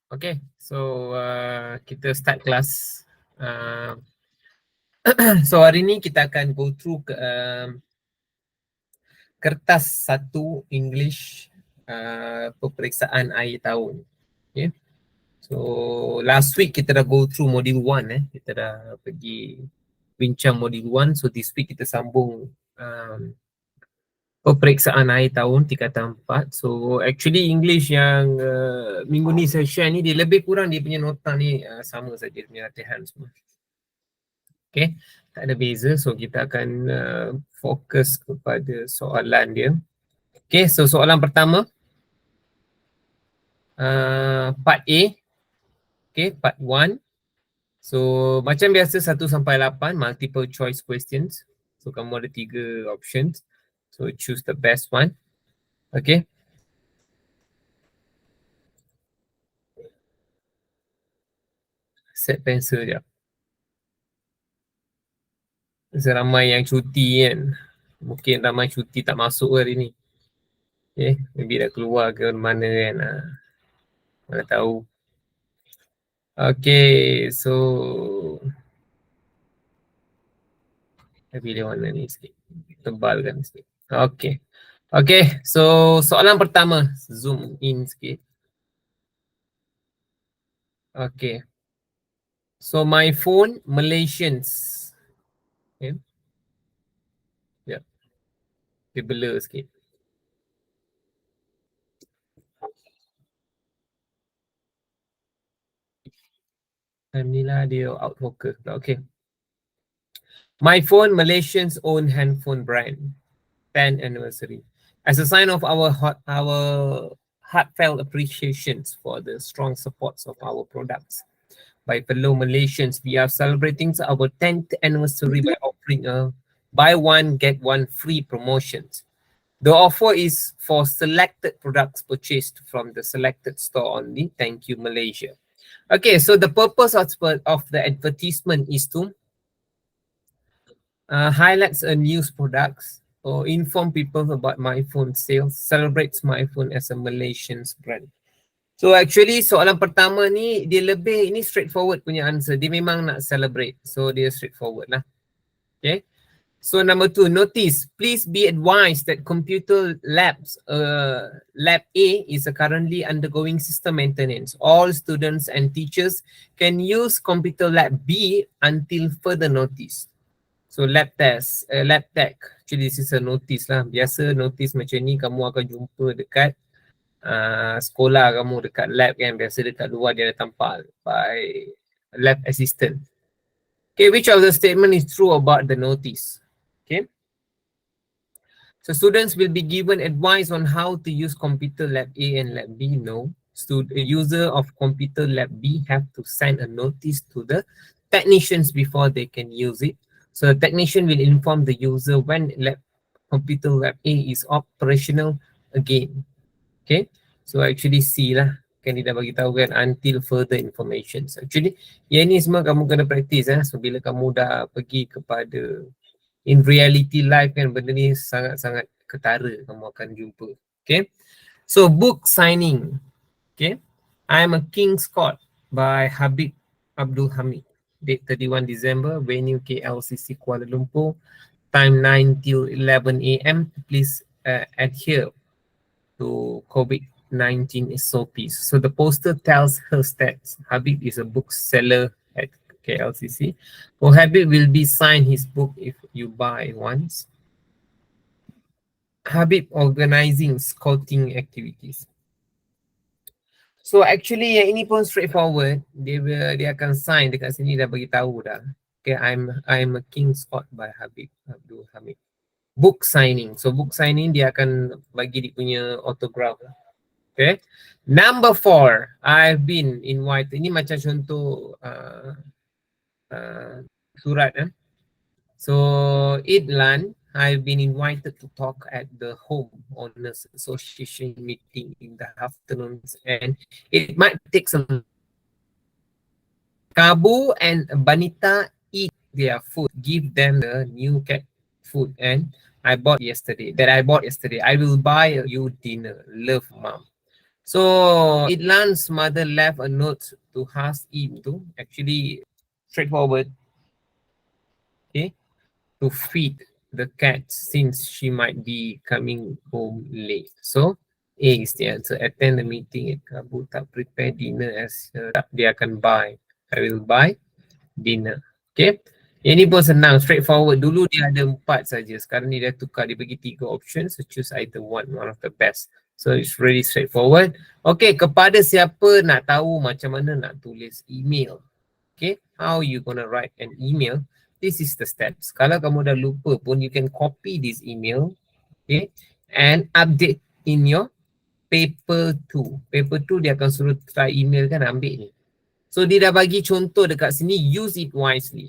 Okay, so kita start kelas. So hari ni kita akan go through kertas 1 English peperiksaan akhir tahun. Okay. So last week kita dah go through module 1 kita dah pergi bincang module 1. So this week kita sambung peperiksaan akhir tahun tingkatan 4. So actually English yang minggu ni saya share ni dia lebih kurang dia punya nota ni sama saja, dia punya latihan semua. Okay, tak ada beza. So kita akan fokus kepada soalan dia. Okay, so soalan pertama part A. Okay, part 1. So macam biasa 1 sampai 8 multiple choice questions. So kamu ada 3 options. So choose the best one. Okay. Set pencil je. Seramai yang cuti kan. Mungkin ramai cuti tak masuk hari ni. Okay, maybe dah keluar ke mana kan. Mana tahu. Okay, so saya pilih warna ni sikit. Tebalkan sikit. Okay. Okay, so soalan pertama. Zoom in sikit. Okay. So my phone, Malaysians. Okay. Ya. Dia blur sikit. Ni lah dia out focus. Okay. My phone, Malaysians own handphone brand. 10th anniversary. As a sign of our heartfelt appreciations for the strong supports of our products by fellow Malaysians, we are celebrating our 10th anniversary by offering a buy one get one free promotions. The offer is for selected products purchased from the selected store only. Thank you, Malaysia. Okay, so the purpose of the advertisement is to highlights a news products or inform people about my phone sales, celebrates my phone as a Malaysian brand. So actually soalan pertama ni dia lebih ini straightforward punya answer. Dia memang nak celebrate. So dia straightforward lah. Okay. So number 2, notice, please be advised that computer labs, lab A is currently undergoing system maintenance. All students and teachers can use computer lab B until further notice. So lab test, lab tech, actually this is a notice lah. Biasa notice macam ni kamu akan jumpa dekat sekolah kamu, dekat lab kan. Biasa dekat luar dia ada tampak by lab assistant. Okay, which of the statement is true about the notice? Okay. So students will be given advice on how to use computer lab A and lab B. No. User of computer lab B have to send a notice to the technicians before they can use it. So the technician will inform the user when computer lab A is operational again. Okay. So actually C lah. Kan dia dah bagi tahu kan until further information. So actually yang ni semua kamu kena practice . So bila kamu dah pergi kepada in reality life kan, benda ni sangat-sangat ketara kamu akan jumpa. Okay. So book signing. Okay. I am a King Scott by Habib Abdul Hamid. Date 31 December, venue KLCC Kuala Lumpur, time 9 till 11 AM. Please adhere to COVID-19 SOPs. So the poster tells her stats. Habib is a bookseller at KLCC. So Habib will be sign his book if you buy once. Habib organizing scouting activities. So actually yang ini pun straightforward. Dia akan sign dekat sini dah bagi tahu dah. Okay, I'm a King Scott by Habib Abdul Hamid. Book signing. So book signing dia akan bagi dia punya autograph. Okay. Number 4, I've been invited. Ini macam contoh surat . So Idlan, I've been invited to talk at the Home Owners Association meeting in the afternoons, and it might take some. Kabu and Banita eat their food. Give them the new cat food and I bought yesterday. I will buy you dinner. Love, mom. So Idlan's mother left a note to ask him to actually straightforward, okay, to feed the cat since she might be coming home late. So A is the answer. Attend the meeting at Kabu, tak prepare dinner as tak dia akan buy. I will buy dinner. Okay. Ini pun senang, straightforward. Dulu dia ada 4 saja. Sekarang ni dia tukar, dia bagi 3 options. So choose either one of the best. So it's really straightforward. Okay, kepada siapa nak tahu macam mana nak tulis email. Okay, how you gonna write an email? This is the steps. Kalau kamu dah lupa pun, you can copy this email, okay, and update in your paper 2. Paper 2 dia akan suruh try email kan, ambil ni. So dia dah bagi contoh dekat sini, use it wisely.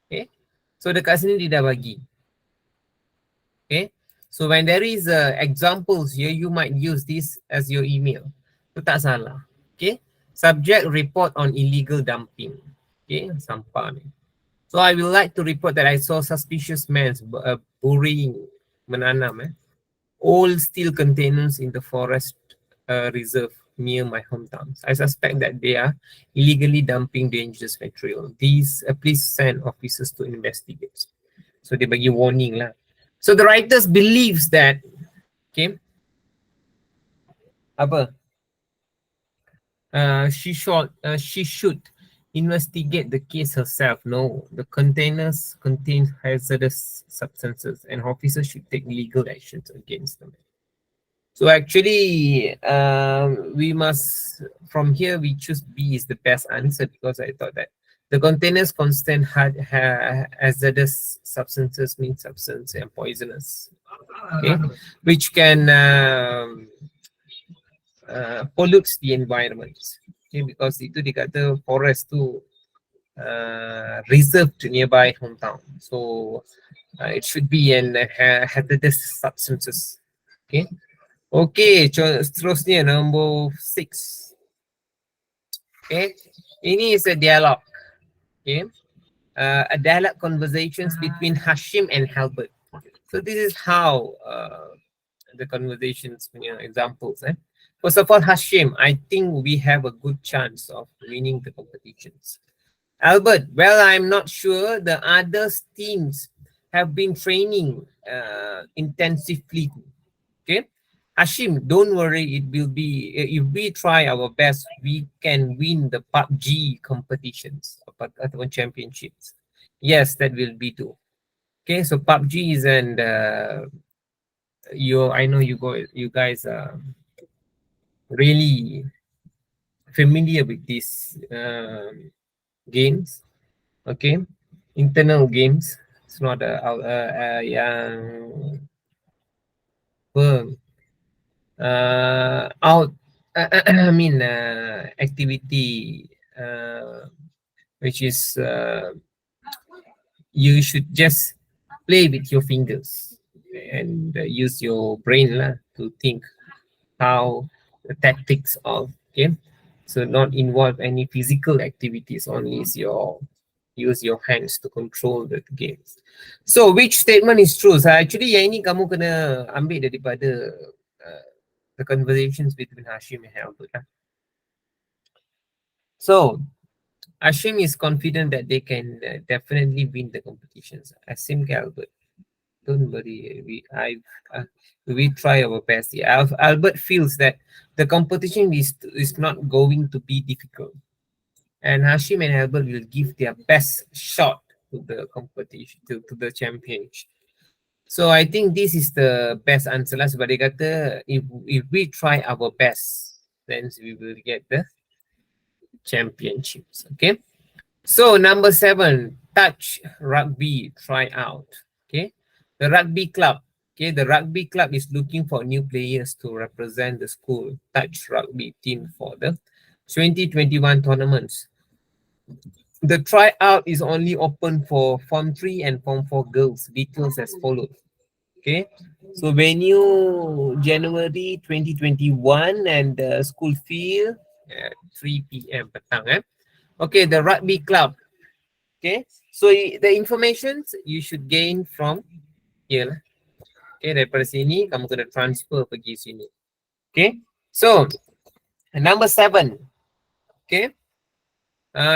Okay, so dekat sini dia dah bagi. Okay, so when there is examples here, you might use this as your email. Itu tak salah. Okay, subject report on illegal dumping. Okay, sampah ni. So I will like to report that I saw suspicious men burying, menanam old steel containers in the forest reserve near my hometown. I suspect that they are illegally dumping dangerous material. Please send officers to investigate. So they bagi warning lah. So the writers believes that, okay, apa? She should investigate the case herself. No, the containers contain hazardous substances and officers should take legal actions against them. So actually, we must, from here, we choose B is the best answer because I thought that the containers contain hazardous substances means substance and poisonous, okay, which can pollutes the environment. Okay, because itu dikata forest tu reserved nearby hometown. So it should be an hazardous substances. Okay. Okay, seterusnya number 6. Okay, ini is a dialogue. Okay, a dialogue conversations between Hashim and Halbert. So this is how the conversations, examples. First of all, Hashim, I think we have a good chance of winning the competitions. Albert, well, I'm not sure. The other teams have been training intensively. Okay, Hashim, don't worry. It will be, if we try our best, we can win the PUBG competitions or championships. Yes, that will be too. Okay, so PUBG is, and I know you guys are really familiar with these games. Okay, internal games. It's not yang activity which is you should just play with your fingers and use your brain to think how the tactics of, okay, so not involve any physical activities, only is use your hands to control the games. So which statement is true? So actually yang ini kamu kena ambil daripada the conversations between Hashim and Albert. So Hashim is confident that they can definitely win the competitions. Hashim ke Albert? Don't worry, we try our best. Yeah, Albert feels that the competition is not going to be difficult, and Hashim and Albert will give their best shot to the competition, to the championship. So I think this is the best answer lah. Sebab dia kata if we try our best, then we will get the championships. Okay. So number 7, touch rugby tryout. Okay. The rugby club. Okay, the rugby club is looking for new players to represent the school touch rugby team for the 2021 tournaments. The tryout is only open for Form 3 and Form 4 girls. Details as follows. Okay, so venue January 2021 and the school fee at 3 p.m. petang. Okay, the rugby club. Okay, so the information you should gain from here. Okay, daripada sini kamu kena transfer pergi sini. Okay, so And number 7, okay,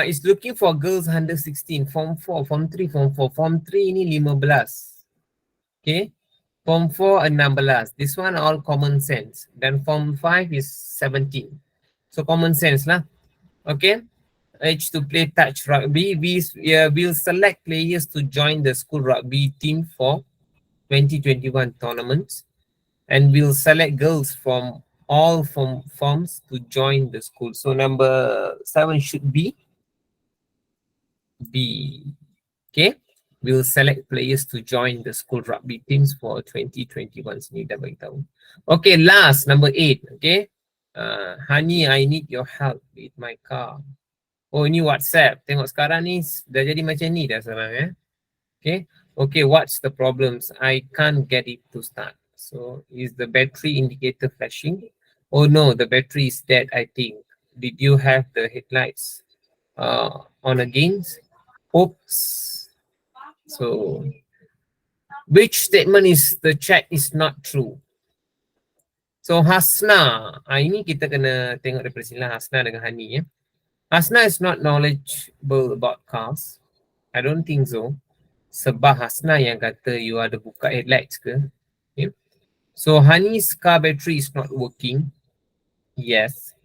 is looking for girls under 16, form 4, form 3, form 4. Form 3 ini 15. Okay, form 4 16. This one all common sense. Then form 5 is 17. So common sense lah. Okay, age to play touch rugby. We will select players to join the school rugby team for 2021 tournaments, and we'll select girls from all forms to join the school. So number 7 should be B. Okay, we'll select players to join the school rugby teams for 2021. Sini dah bagi tahu. Okay, last number 8. Okay, honey, I need your help with my car. Oh, ini WhatsApp. Tengok sekarang ni dah jadi macam ni dah sekarang. Okay, what's the problems? I can't get it to start. So is the battery indicator flashing? Oh no, the battery is dead, I think. Did you have the headlights on again? Oops. So which statement is the check is not true? So Hasna, ini kita kena tengok daripada sini lah, Hasna dengan Hani ya. Hasna is not knowledgeable about cars. I don't think so. Sebab Hasna yang kata you ada buka headlights ke. Okay. So Hani's car battery is not working. Yes.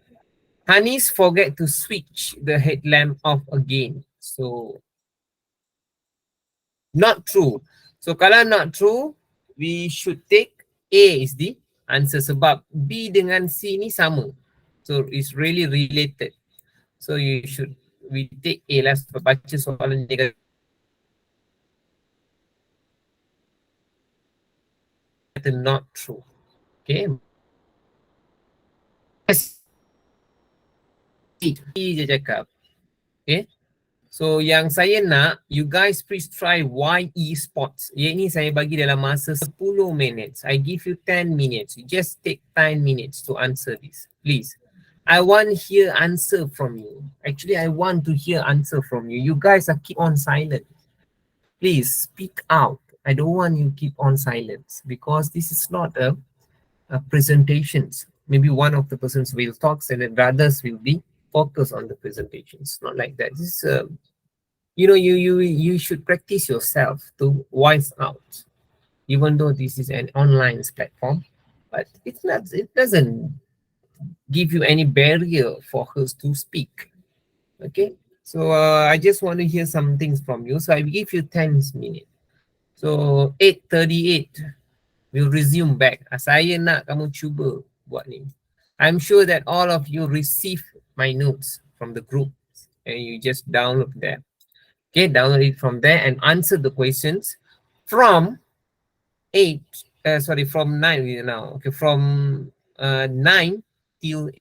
Hani's forget to switch the headlamp off again. So not true. So kalau not true, we should take A is the answer sebab B dengan C ni sama. So it's really related. So we take A lah sebab baca soalan dia kata not true. Okay. C je cakap. Okay. So yang saya nak, you guys please try YE Sports. Yang ni saya bagi dalam masa 10 minutes. I give you 10 minutes. You just take 10 minutes to answer this. Please. I want to hear answer from you. Actually, I want to hear answer from you. You guys are keep on silent. Please speak out. I don't want you keep on silence because this is not a presentations. Maybe one of the persons will talk and then the others will be focus on the presentations. Not like that. This is you should practice yourself to voice out, even though this is an online platform, but it's not. It doesn't give you any barrier for us to speak. Okay, so I just want to hear some things from you. So I will give you 10 minutes. So 8:38 we'll resume back. Saya nak kamu cuba buat ni. I'm sure that all of you receive my notes from the group and you just download them. Okay, download it from there and answer the questions from from 9 now. Okay, from 9 till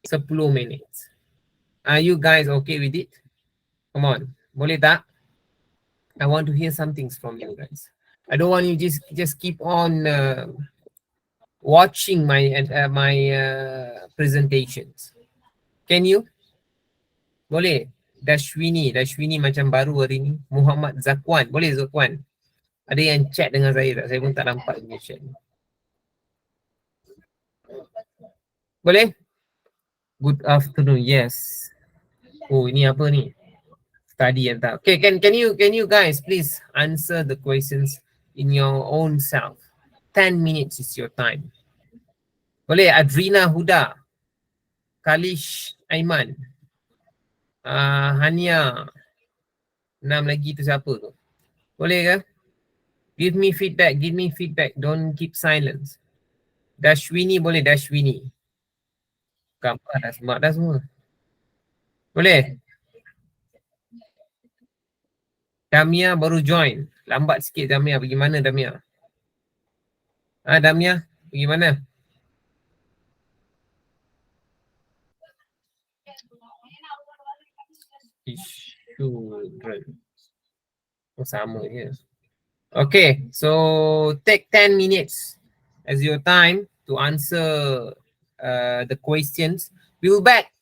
10 minutes. Are you guys okay with it? Come on, boleh tak? I want to hear some things from you guys. I don't want you just keep on watching my presentations. Can you? Boleh? Dashwini macam baru hari ni. Muhammad Zakwan. Boleh Zakwan? Ada yang chat dengan saya tak? Saya pun tak nampak dia chat. Boleh? Good afternoon. Yes. Oh, ini apa ni? Tadi yang tak. Okay, can you guys please answer the questions in your own self. 10 minutes is your time. Boleh? Adrina Huda. Kalish Aiman. Hania. 6 lagi tu siapa tu? Boleh ke? Give me feedback. Don't keep silence. Dashwini boleh, Dashwini. Gambar dah semak dah semua. Boleh? Damia baru join. Lambat sikit Damia. Pergi mana Damia? Damia, pergi mana? Children. Oh, sama je. Okay, so take 10 minutes as your time to answer the questions. We'll back,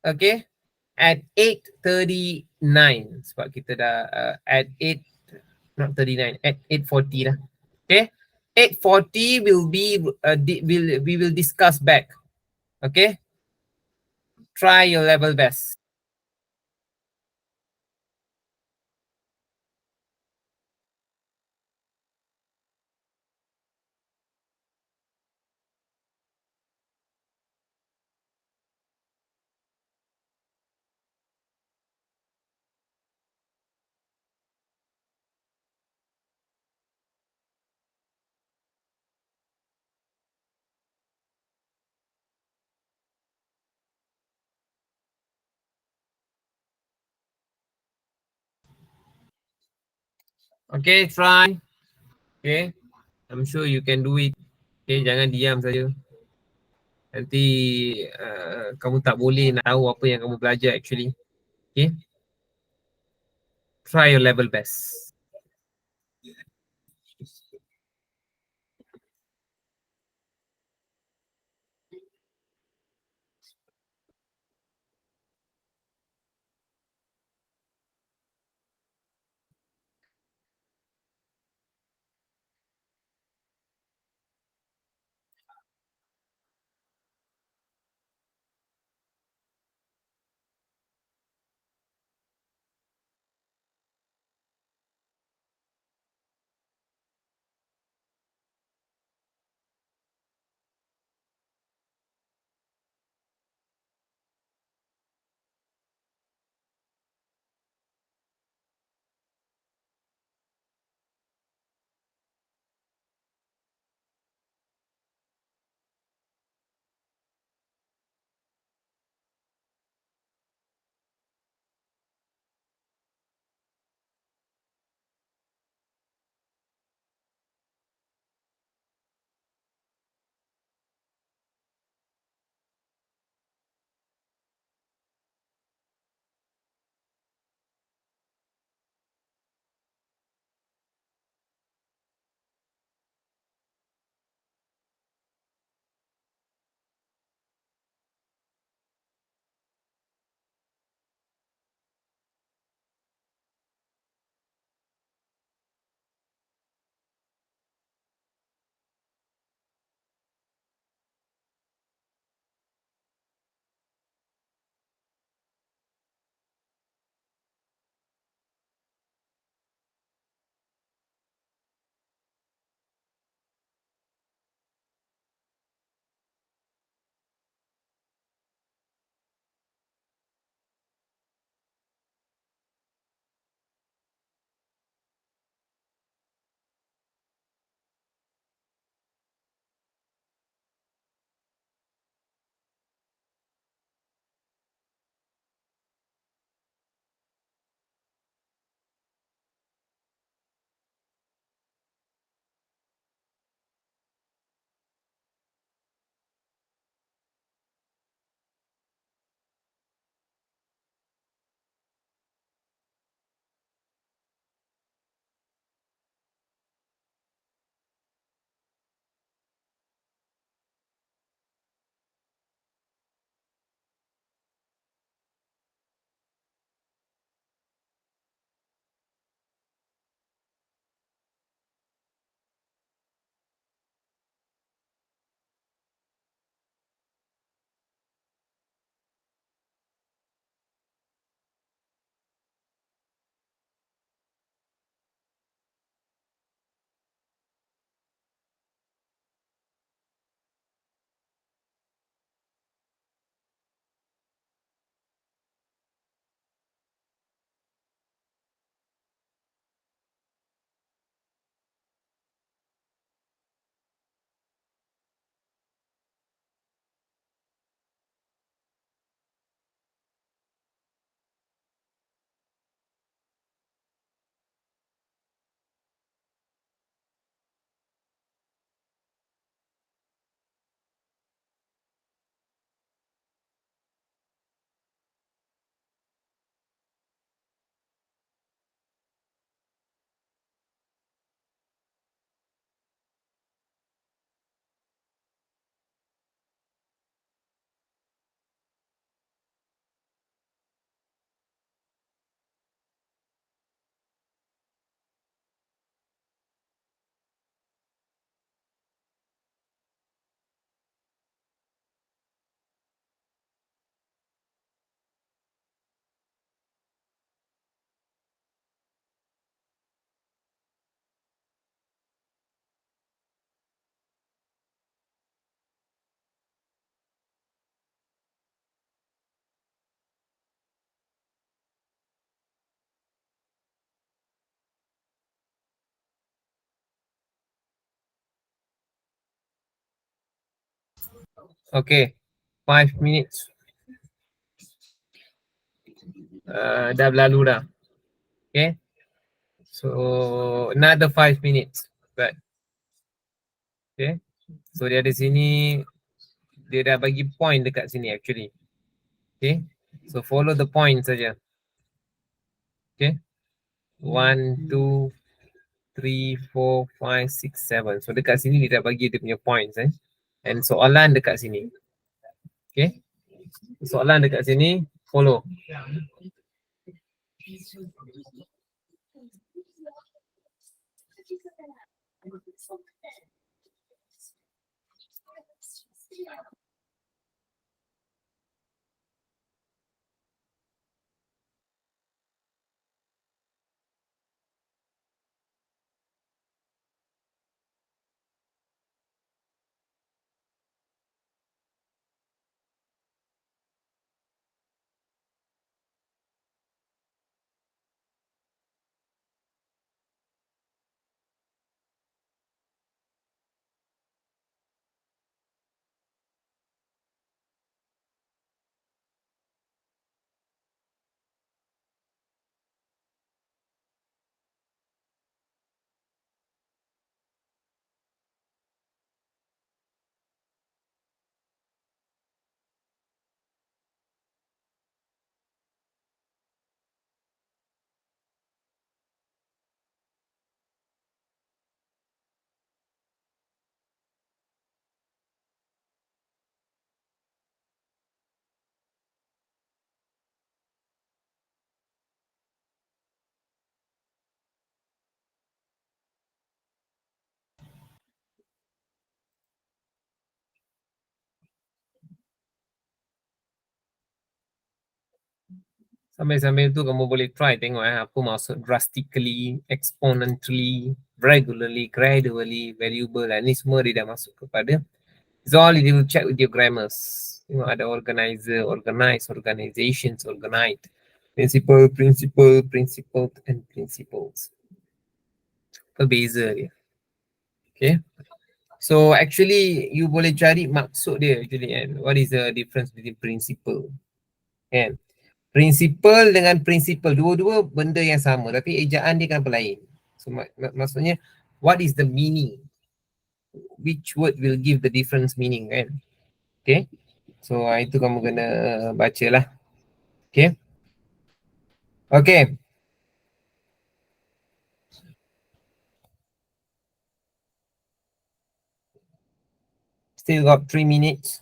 okay, at 8:39 sebab kita dah at 8, not 39, at 8:40 lah. Okay, 8:40 we will discuss back. Okay, try your level best. Okay, try. Okay, I'm sure you can do it. Okay, jangan diam saja. Nanti kamu tak boleh nak tahu apa yang kamu belajar actually. Okay, try your level best. Okay, 5 minutes. Dah berlalu dah. Okay, so another 5 minutes. But okay, so dia ada sini, dia dah bagi point dekat sini actually. Okay, so follow the point saja. Okay, 1, 2, 3, 4, 5, 6, 7. So dekat sini dia dah bagi dia punya points and soalan dekat sini. Okay, soalan dekat sini follow. Sambil-sambil tu kamu boleh try tengok apa maksud drastically, exponentially, regularly, gradually, variable lah. Ni semua dia dah masuk kepada. It's all you will check with your grammars. Tengok ada organizer, organize, organizations, organite, principle, principle, principled and principles. Apa beza dia? Okay. So actually you boleh cari maksud dia actually kan. What is the difference between principle? Kan? Prinsipal dengan prinsipal, dua-dua benda yang sama tapi ejaan dia kenapa lain. So maksudnya what is the meaning, which word will give the different meaning kan. Okay, so itu kamu kena baca lah. Okay, okay, still got 3 minutes.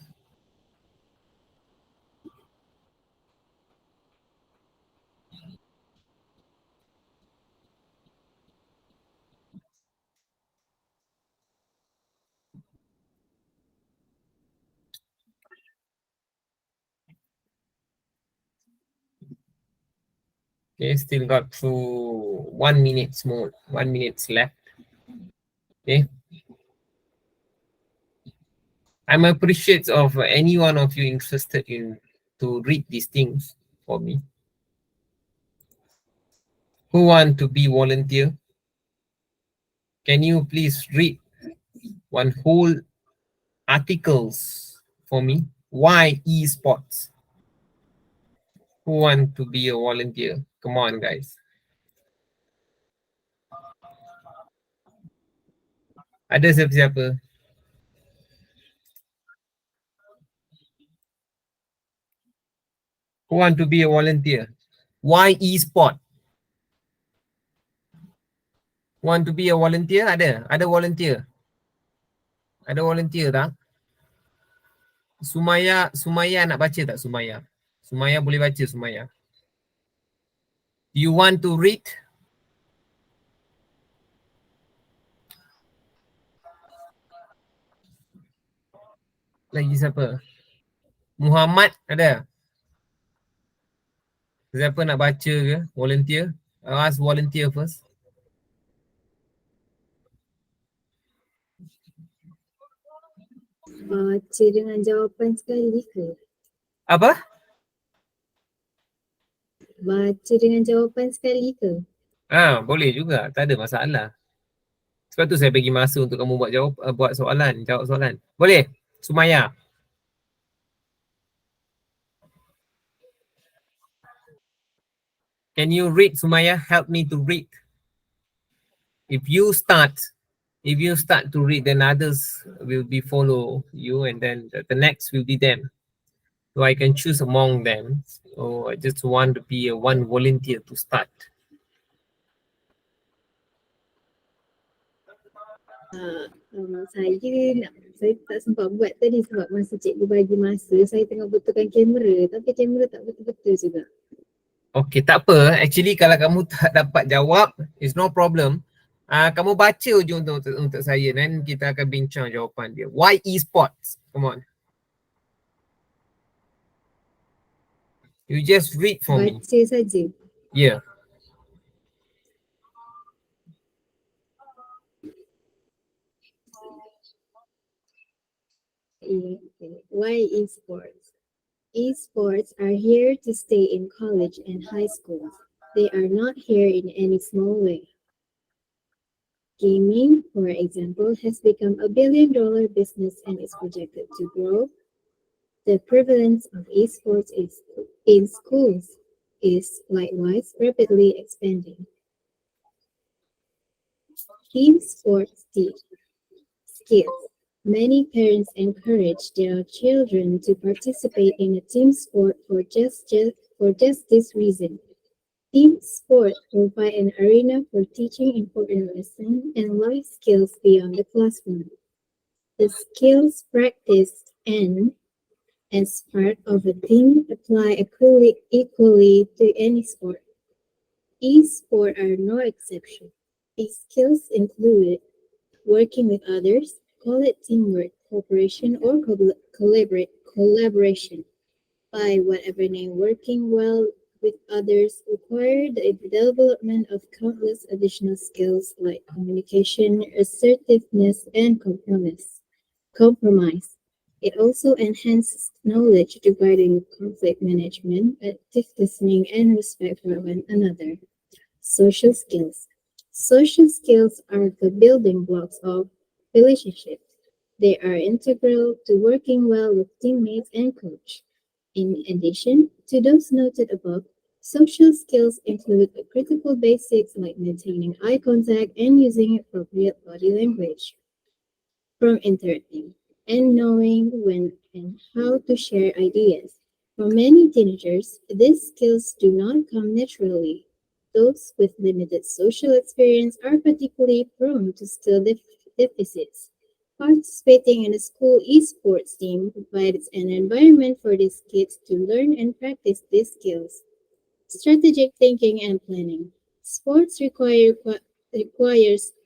Okay, still got through 1 minute more, 1 minute left. Okay, I'm appreciative of any one of you interested in to read these things for me. Who want to be volunteer? Can you please read one whole articles for me? Why esports? Who want to be a volunteer? Come on, guys. Ada siapa-siapa? Who want to be a volunteer? Why esport? Want to be a volunteer? Ada? Ada volunteer? Ada volunteer tak? Sumaya nak baca tak Sumaya? Sumaya boleh baca Sumaya. Do you want to read? Lagi siapa? Muhammad ada? Siapa nak baca ke? Volunteer? Ask volunteer first. Baca dengan jawapan sekali ke? Apa? Baca dengan jawapan sekali ke? Boleh juga. Tak ada masalah. Sebab tu saya bagi masa untuk kamu buat soalan, jawab soalan. Boleh? Sumaya. Can you read, Sumaya? Help me to read. If you start, to read, then others will be follow you, and then the next will be them. So I can choose among them. So I just want to be a one volunteer to start. Saya tak sempat buat tadi sebab masa cikgu bagi masa saya tengah betulkan kamera tapi kamera tak betul-betul juga. Okay, tak apa. Actually kalau kamu tak dapat jawab, it's no problem. Kamu baca je untuk saya, dan kita akan bincang jawapan dia. Why esports? Come on. You just read for me. Baca saja. Yeah. Why esports? Esports are here to stay in college and high schools. They are not here in any small way. Gaming, for example, has become a billion-dollar business and is projected to grow. The prevalence of esports in schools is likewise rapidly expanding. Team sports teach skills. Many parents encourage their children to participate in a team sport for just this reason. Team sports provide an arena for teaching important lessons and life skills beyond the classroom. The skills practiced as part of a team apply equally to any sport. E-sports are no exception. These skills include working with others, call it teamwork, cooperation, or collaboration. By whatever name, working well with others require the development of countless additional skills like communication, assertiveness, and compromise. It also enhances knowledge regarding conflict management, active listening, and respect for one another. Social skills. Social skills are the building blocks of relationships. They are integral to working well with teammates and coach. In addition to those noted above, social skills include the critical basics like maintaining eye contact and using appropriate body language. From interacting and knowing when and how to share ideas. For many teenagers, these skills do not come naturally. Those with limited social experience are particularly prone to skill deficits. Participating in a school esports team provides an environment for these kids to learn and practice these skills. Strategic thinking and planning. Sports requires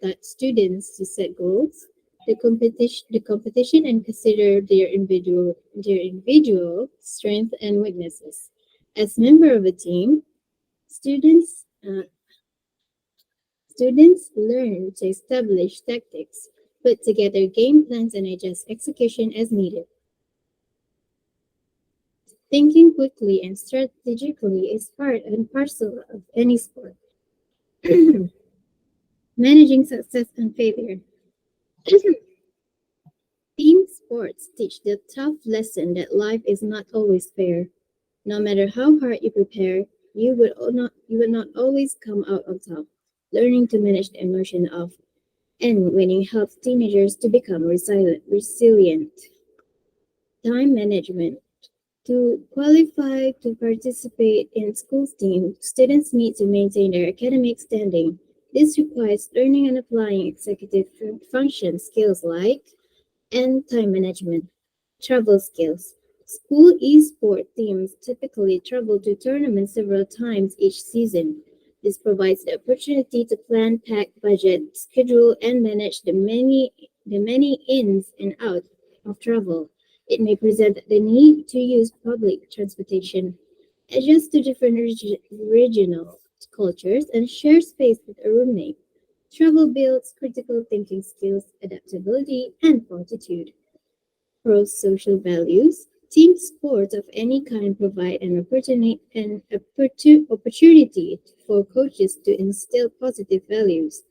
that students to set goals, the competition and consider their individual strengths and weaknesses. As member of a team, students learn to establish tactics, put together game plans, and adjust execution as needed. Thinking quickly and strategically is part and parcel of any sport. Managing success and failure. Team sports teach the tough lesson that life is not always fair. No matter how hard you prepare, you would not always come out on top. Learning to manage the emotion of and winning helps teenagers to become resilient. Time management. To qualify to participate in school teams, students need to maintain their academic standing. This requires learning and applying executive function skills like and time management. Travel skills. School e-sport teams typically travel to tournaments several times each season. This provides the opportunity to plan, pack, budget, schedule, and manage the many ins and outs of travel. It may present the need to use public transportation, adjust to different regional cultures, and share space with a roommate. Travel builds critical thinking skills, adaptability, and fortitude. Pro-social values. Team sports of any kind provide opportunity for coaches to instill positive values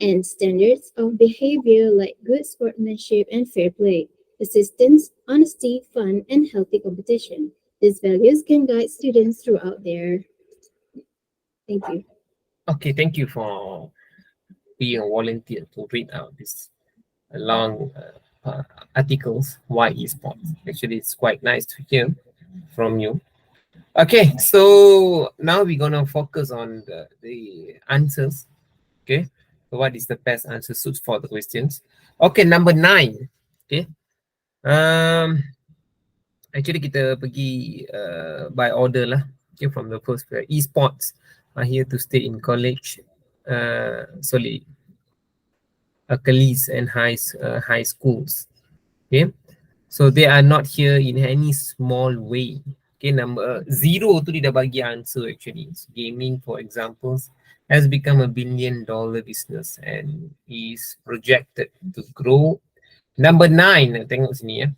and standards of behavior like good sportsmanship and fair play, persistence, honesty, fun, and healthy competition. These values can guide students throughout their Thank you. Okay, thank you for being a volunteer to read out this long articles. Why esports? Actually, it's quite nice to hear from you. Okay, so now we're gonna focus on the answers. Okay, so what is the best answer suits for the questions? Okay, number 9. Okay, um, actually kita pergi by order lah. Okay, from the first esports are here to stay in college. Sorry, Kelas and high schools. Okay, so they are not here in any small way. Okay, number 0 tu dia dah bagi answer actually. So, gaming, for examples, has become $1 billion business and is projected to grow. Number 9, tengok sini ya.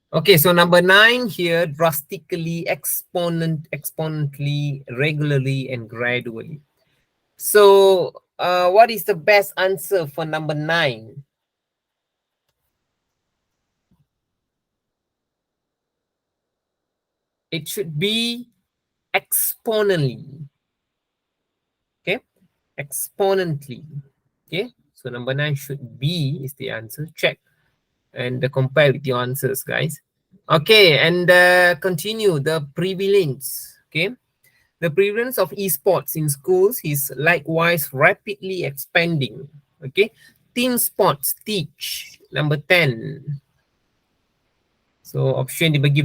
Okay, so number 9 here, drastically, exponentially, regularly, and gradually. So, what is the best answer for number 9? It should be exponentially. Okay, exponentially. Okay, so number 9 should be is the answer. Check and compare with your answers, guys. Okay, and continue the prevalence. Okay, the prevalence of esports in schools is likewise rapidly expanding. Okay, team sports teach. Number 10. So option dibagi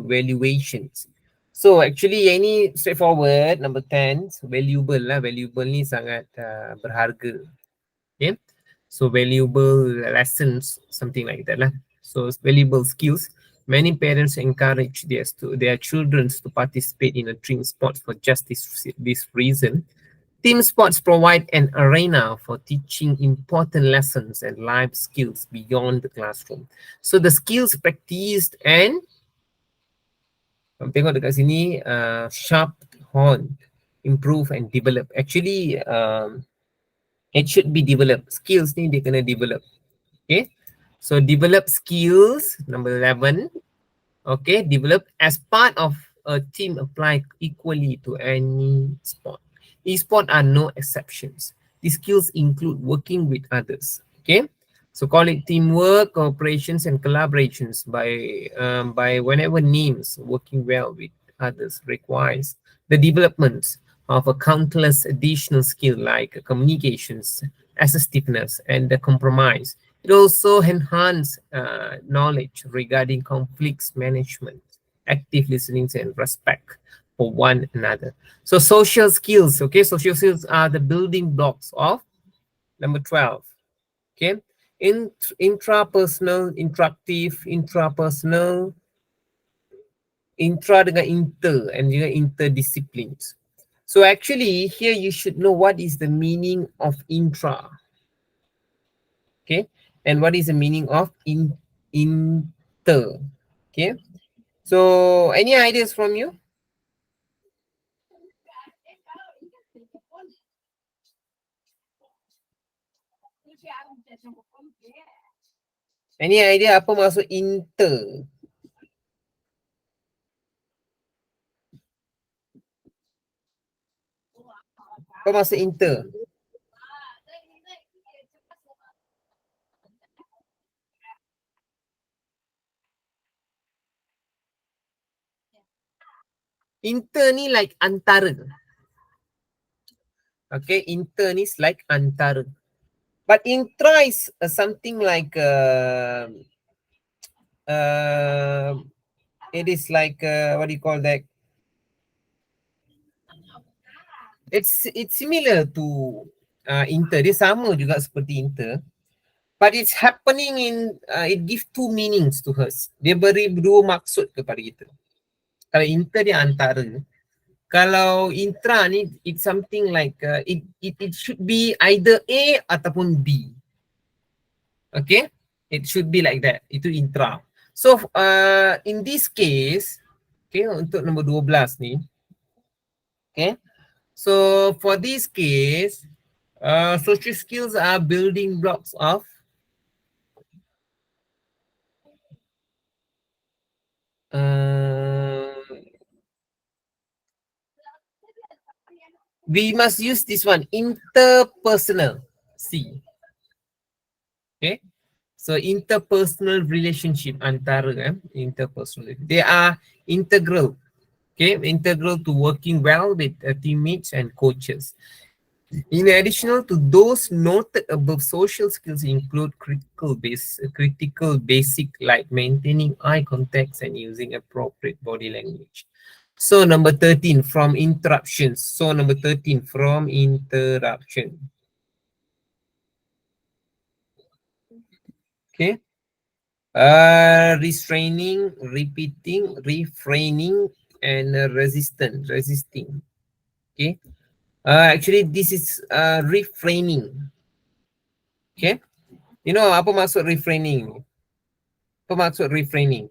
valuations. So actually yang ni straightforward. Number 10, so valuable lah. Valuable ni sangat berharga. Okay, so valuable lessons, something like that lah. So valuable skills. Many parents encourage their children to participate in a team sport for just this reason. Team sports provide an arena for teaching important lessons and life skills beyond the classroom. So the skills practiced and tengok dekat sini, sharp, honed, improve and develop. Actually, it should be developed. Skills ni dia kena develop. Okay, so develop skills, number 11. Okay, develop as part of a team apply equally to any sport. Esports are no exceptions. These skills include working with others. Okay, so call it teamwork, cooperations, and collaborations by whenever names. Working well with others requires the development of a countless additional skill like communications, assertiveness, and the compromise. It also enhances knowledge regarding conflicts management, active listening, and respect for one another. So social skills, okay, social skills are the building blocks of number 12. Okay, intrapersonal, interactive, intrapersonal, intra dengan inter, and juga interdisciplines. So actually here you should know what is the meaning of intra. Okay, and what is the meaning of inter. Okay, so any ideas from you? Any idea apa maksud inter? Apa maksud inter? Inter ni like antara. Okay, inter ni is like antara. But intra is something like it is like what do you call that? It's similar to inter. Dia sama juga seperti inter. But it's happening in it gives two meanings to us. Dia beri dua maksud kepada kita. Kalau inter dia antara. Kalau intra ni it's something like it should be either A ataupun B. Okay, it should be like that. Itu intra. So in this case, okay, untuk nombor 12 ni, okay, so for this case, social skills are building blocks of we must use this one, interpersonal. C. Okay. So interpersonal relationship antara interpersonal. They are integral. Okay, integral to working well with teammates and coaches. In addition to those noted above, social skills include critical basic like maintaining eye contacts and using appropriate body language. So number 13 from interruptions. So number 13 from interruption. Okay. Restraining, repeating, refraining, and resisting. Okay. Actually, this is refraining. Okay. You know apa maksud refraining? Apa maksud refraining?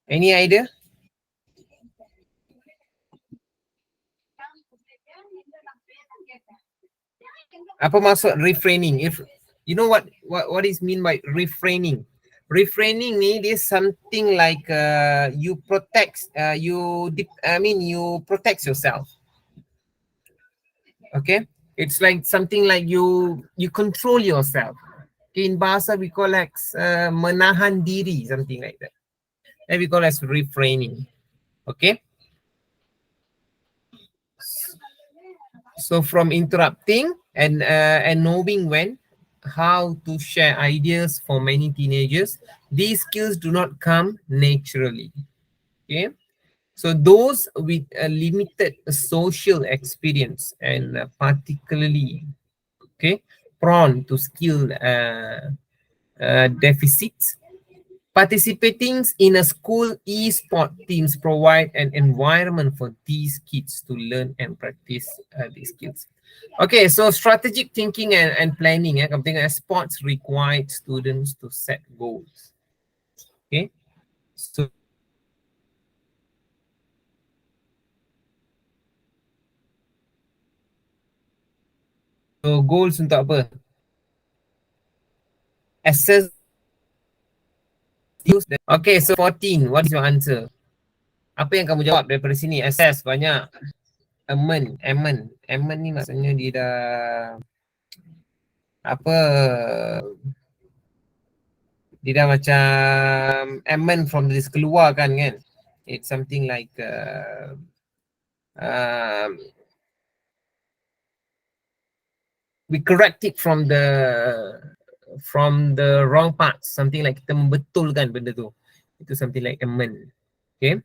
Any idea? Apa maksud refraining? If you know what is mean by refraining? Refraining ni dia something like you protect you protect yourself. Okay, it's like something like you control yourself. Okay, in Bahasa we call like menahan diri, something like that. And we call as refraining. Okay. So from interrupting and knowing when, how to share ideas for many teenagers, these skills do not come naturally. Okay. So those with a limited social experience and particularly prone to skill deficits. Participating in a school e-sport teams provide an environment for these kids to learn and practice these skills. Okay, so strategic thinking and planning. Sports require students to set goals. Okay, so goals untuk apa? Assess. Okay, so 14. What is your answer? Apa yang kamu jawab daripada sini? Assess banyak. Amend ni maksudnya dia dah apa, dia dah macam amend from this, keluarkan kan. It's something like we correct it from the wrong parts, something like kita membetulkan benda tu. Itu something like amend. Okay.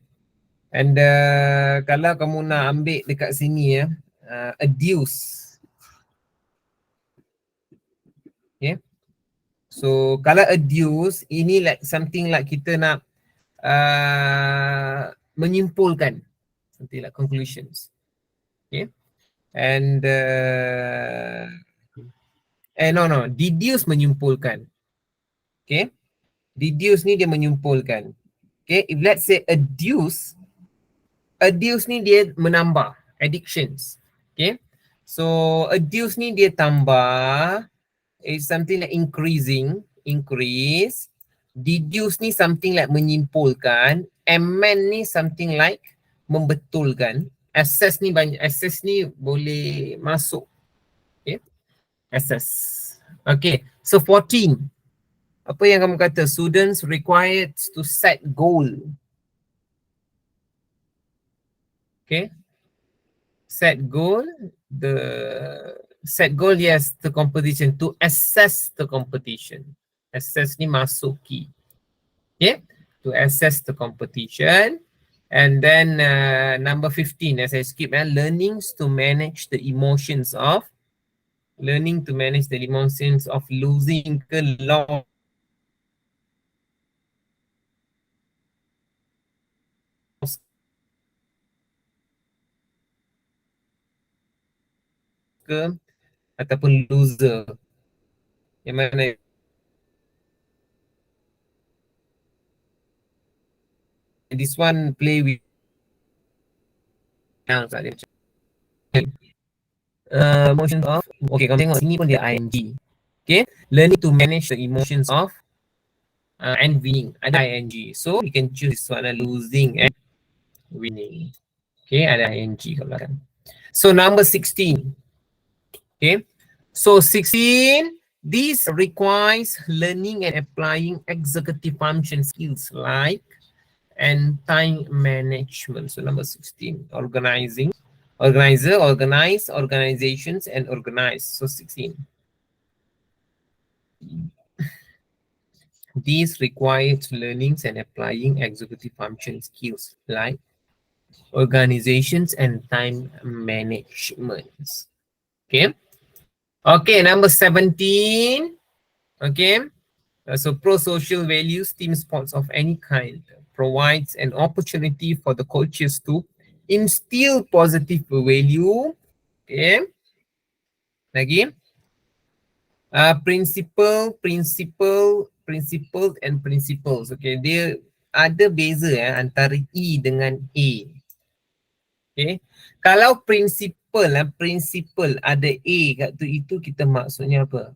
And kalau kamu nak ambil dekat sini adduce. Okay. So kalau adduce ini like something like kita nak menyimpulkan, something like conclusions. Okay. And deduce menyimpulkan. Okay. Deduce ni dia menyimpulkan. Okay. If let's say adduce ni dia menambah addictions. Okay. So adduce ni dia tambah, is something like increase. Deduce ni something like menyimpulkan. Amend ni something like membetulkan. Assess ni boleh masuk. Okay. Assess. Okay. So 14. Apa yang kamu kata? Students required to set goal. Okay. Set goal. Set goal, yes, the competition. To assess the competition. Assess ni masuk key. Okay. To assess the competition. And then number 15, as I skip, learnings to manage the emotions of losing ke loss ke ataupun loser. Yang mana this one play with emotions of, okay, kamu tengok sini pun dia ing. Okay, learning to manage the emotions of and winning, ada ing. So you can choose this one, losing and winning. Okay, ada ing kat belakang. So number 16. Okay. So 16, this requires learning and applying executive function skills like and time management. So number 16, organizing, organizer, organize, organizations, and organize. So 16. These requires learnings and applying executive function skills like organizations and time management. Okay. Okay, number 17. Okay. So pro-social values, team sports of any kind provides an opportunity for the coaches to instill positive value. Okay. Lagi. Principle and principles. Okay, dia ada beza antara E dengan A. Okay. Kalau principle ada A kat tu, itu kita maksudnya apa?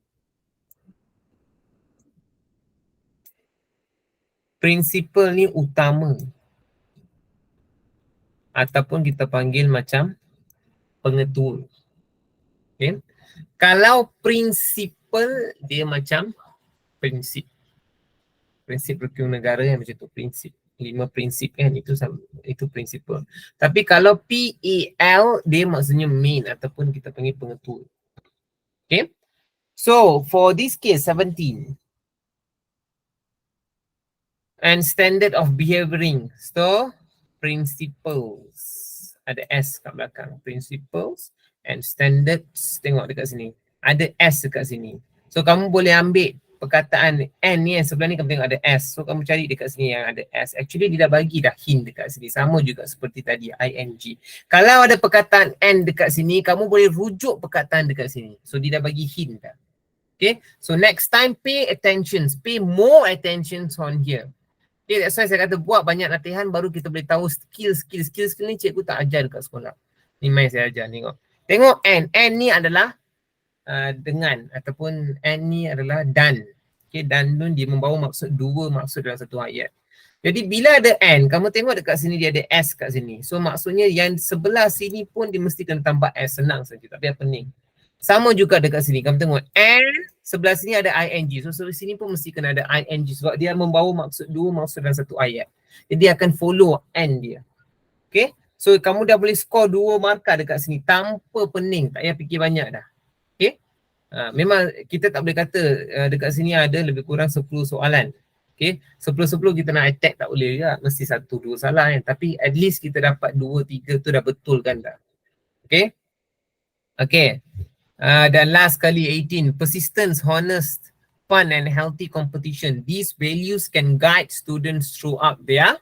Principle ni utama. Ataupun kita panggil macam pengetul. Okay. Kalau principle, dia macam prinsip. Prinsip berhukum negara yang macam tu, prinsip. 5 prinsip kan, itu principle. Tapi kalau PAL, dia maksudnya main ataupun kita panggil pengetul. Okay. So for this case 17. And standard of behavioring. So principles. Ada S kat belakang. Principles and standards. Tengok dekat sini. Ada S dekat sini. So kamu boleh ambil perkataan N ni yang sebelah ni, kamu tengok ada S. So kamu cari dekat sini yang ada S. Actually dia dah bagi dah hint dekat sini. Sama juga seperti tadi ING. Kalau ada perkataan N dekat sini, kamu boleh rujuk perkataan dekat sini. So dia dah bagi hint dah. Okay. So next time pay attention. Pay more attention on here. Okay, that's why saya kata buat banyak latihan baru kita boleh tahu skill ni cikgu tak ajar dekat sekolah. Ni main saya ajar, tengok. Tengok N. N ni adalah dengan ataupun N ni adalah dan. Okay, dan tu dia membawa maksud dua maksud dalam satu ayat. Jadi bila ada N, kamu tengok dekat sini dia ada S kat sini. So maksudnya yang sebelah sini pun dia mesti kena tambah S, senang saja, tak payah pening. Sama juga dekat sini, kamu tengok N, sebelah sini ada ING. So sebelah sini pun mesti kena ada ING sebab dia membawa maksud dua maksud dalam satu ayat. Jadi dia akan follow N dia. Okay. So kamu dah boleh score 2 markah dekat sini tanpa pening, tak payah fikir banyak dah. Okay. Memang kita tak boleh kata dekat sini ada lebih kurang 10 soalan. Okay. 10-10 kita nak attack tak boleh juga. Mesti 1-2 salah kan. Tapi at least kita dapat 2-3 tu dah betul kan dah. Okay. Okay. Dan last kali 18, persistence, honest, fun and healthy competition. These values can guide students throughout their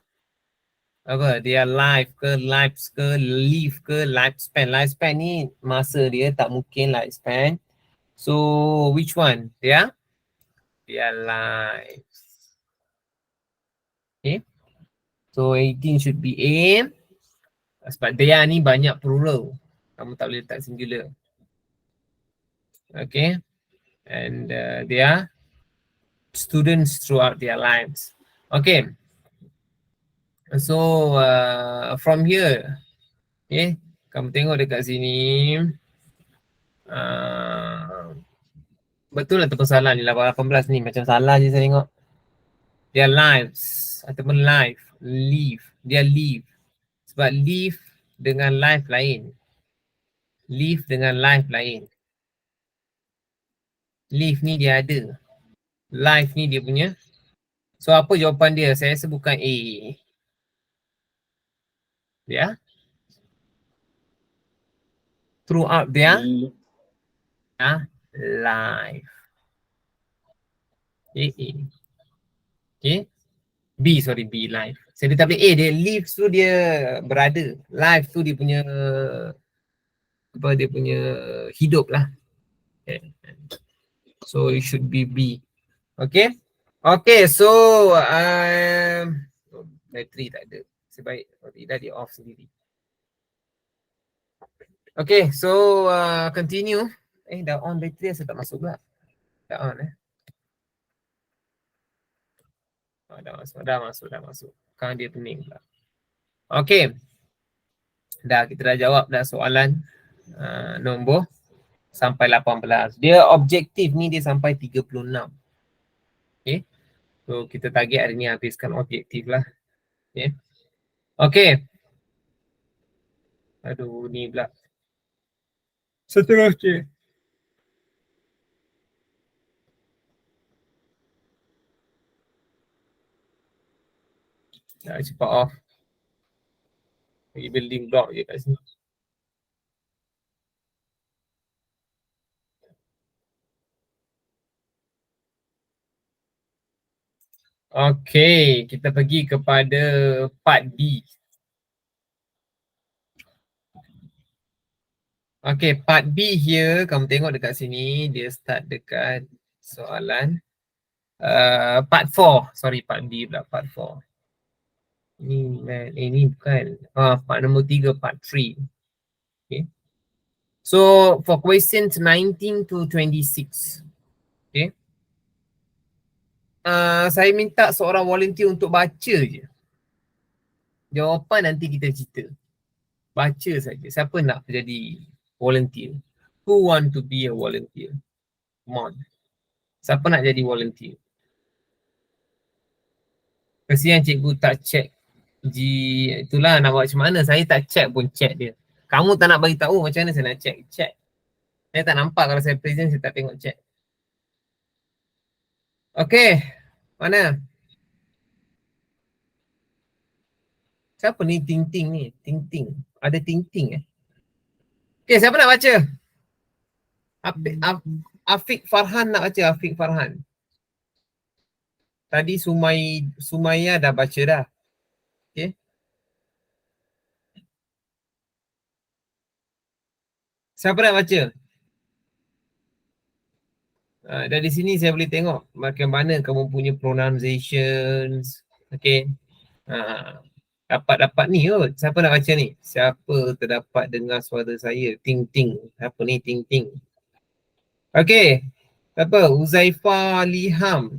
life ke, lives ke, live ke, lifespan. Lifespan ni masa dia, tak mungkin lifespan. So which one? Their lives. Okay. So 18 should be A. Sebab dia ni banyak plural. Kamu tak boleh letak singular. Okay. And they are students throughout their lives. Okay. So from here, okay, kamu tengok dekat sini, betul ataupun salah ni 18 ni, macam salah je saya tengok. Their lives ataupun life, live, dia live. Sebab live dengan life lain. Live dengan life lain. Live ni dia ada. Life ni dia punya. So apa jawapan dia? Saya rasa bukan A. Ya. Throughout their life. Okay. B life. Saya tak boleh A, dia live tu dia berada. Life tu dia punya apa, dia punya hidup lah. Okay. So it should be B. Okay. Okay, so battery tak ada. Sebaik tidak dia off sendiri. Okay, so continue. Dah on battery, saya tak masuk pula. Dah on dah masuk. Kan dia pening pula. Okay. Kita dah jawab dah soalan Nombor sampai 18. Dia objektif ni dia sampai 36. Okay. So kita target hari ni habiskan objektif lah. Okay. Okay. Aduh ni pula. Seterusnya. Cepat off. Bagi building block je kat sini. Okay, kita pergi kepada part B. Okay, part B here, kamu tengok dekat sini, dia start dekat soalan part 4. Sorry, part B pula, part 4. Ini bukan. Part nombor 3, part 3. Okay. So, for questions 19 to 26. Okay. Saya minta seorang volunteer untuk baca je. Jawapan nanti kita cerita. Baca saja. Siapa nak jadi volunteer? Who want to be a volunteer? Come on. Siapa nak jadi volunteer? Kesian cikgu tak check. Itulah nak buat macam mana. Saya tak check pun check dia. Kamu tak nak bagi tahu macam mana saya nak check? Check. Saya tak nampak kalau saya present, saya tak tengok check. Okay. Mana? Siapa ni Ting-Ting ni? Ting-Ting. Ada Ting-Ting Okay, siapa nak baca? Afiq Farhan nak baca, Afiq Farhan. Tadi Sumaya dah baca dah. Okay. Siapa nak baca? Dari sini saya boleh tengok bagaimana kamu punya pronunciations. Okay. Dapat ni kot. Siapa nak baca ni? Siapa terdapat dengar suara saya? Ting-Ting. Siapa ni Ting-Ting? Okay. Siapa? Uzaifah Liham.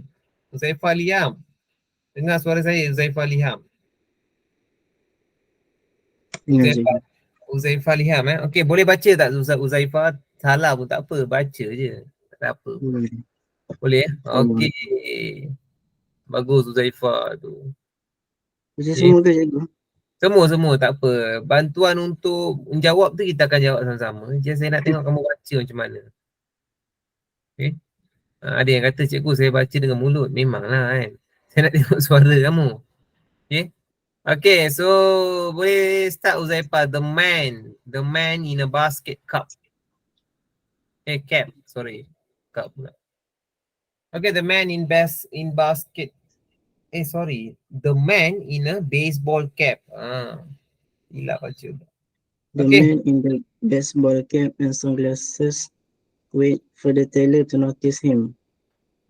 Uzaifah Liam. Dengar suara saya, Uzaifah Liham. Uzaifah Liham Okay, boleh baca tak Uzaifah? Salah pun tak apa, baca je. Tak apa. Boleh Okay. Bagus Uzaifah tu. Baca semua ke cikgu? Semua tak apa. Bantuan untuk menjawab tu kita akan jawab sama-sama. Just saya nak tengok kamu baca macam mana. Okay. Ada yang kata cikgu saya baca dengan mulut. Memanglah kan. Saya nak tengok suara kamu. Okay. Okay, so boleh start Uzaifah. The man in a basket cup. Cap, sorry. Cup pula. Okay, the man in basket. Sorry. The man in a baseball cap. Gila baca. The man in the baseball cap and sunglasses wait for the teller to notice him.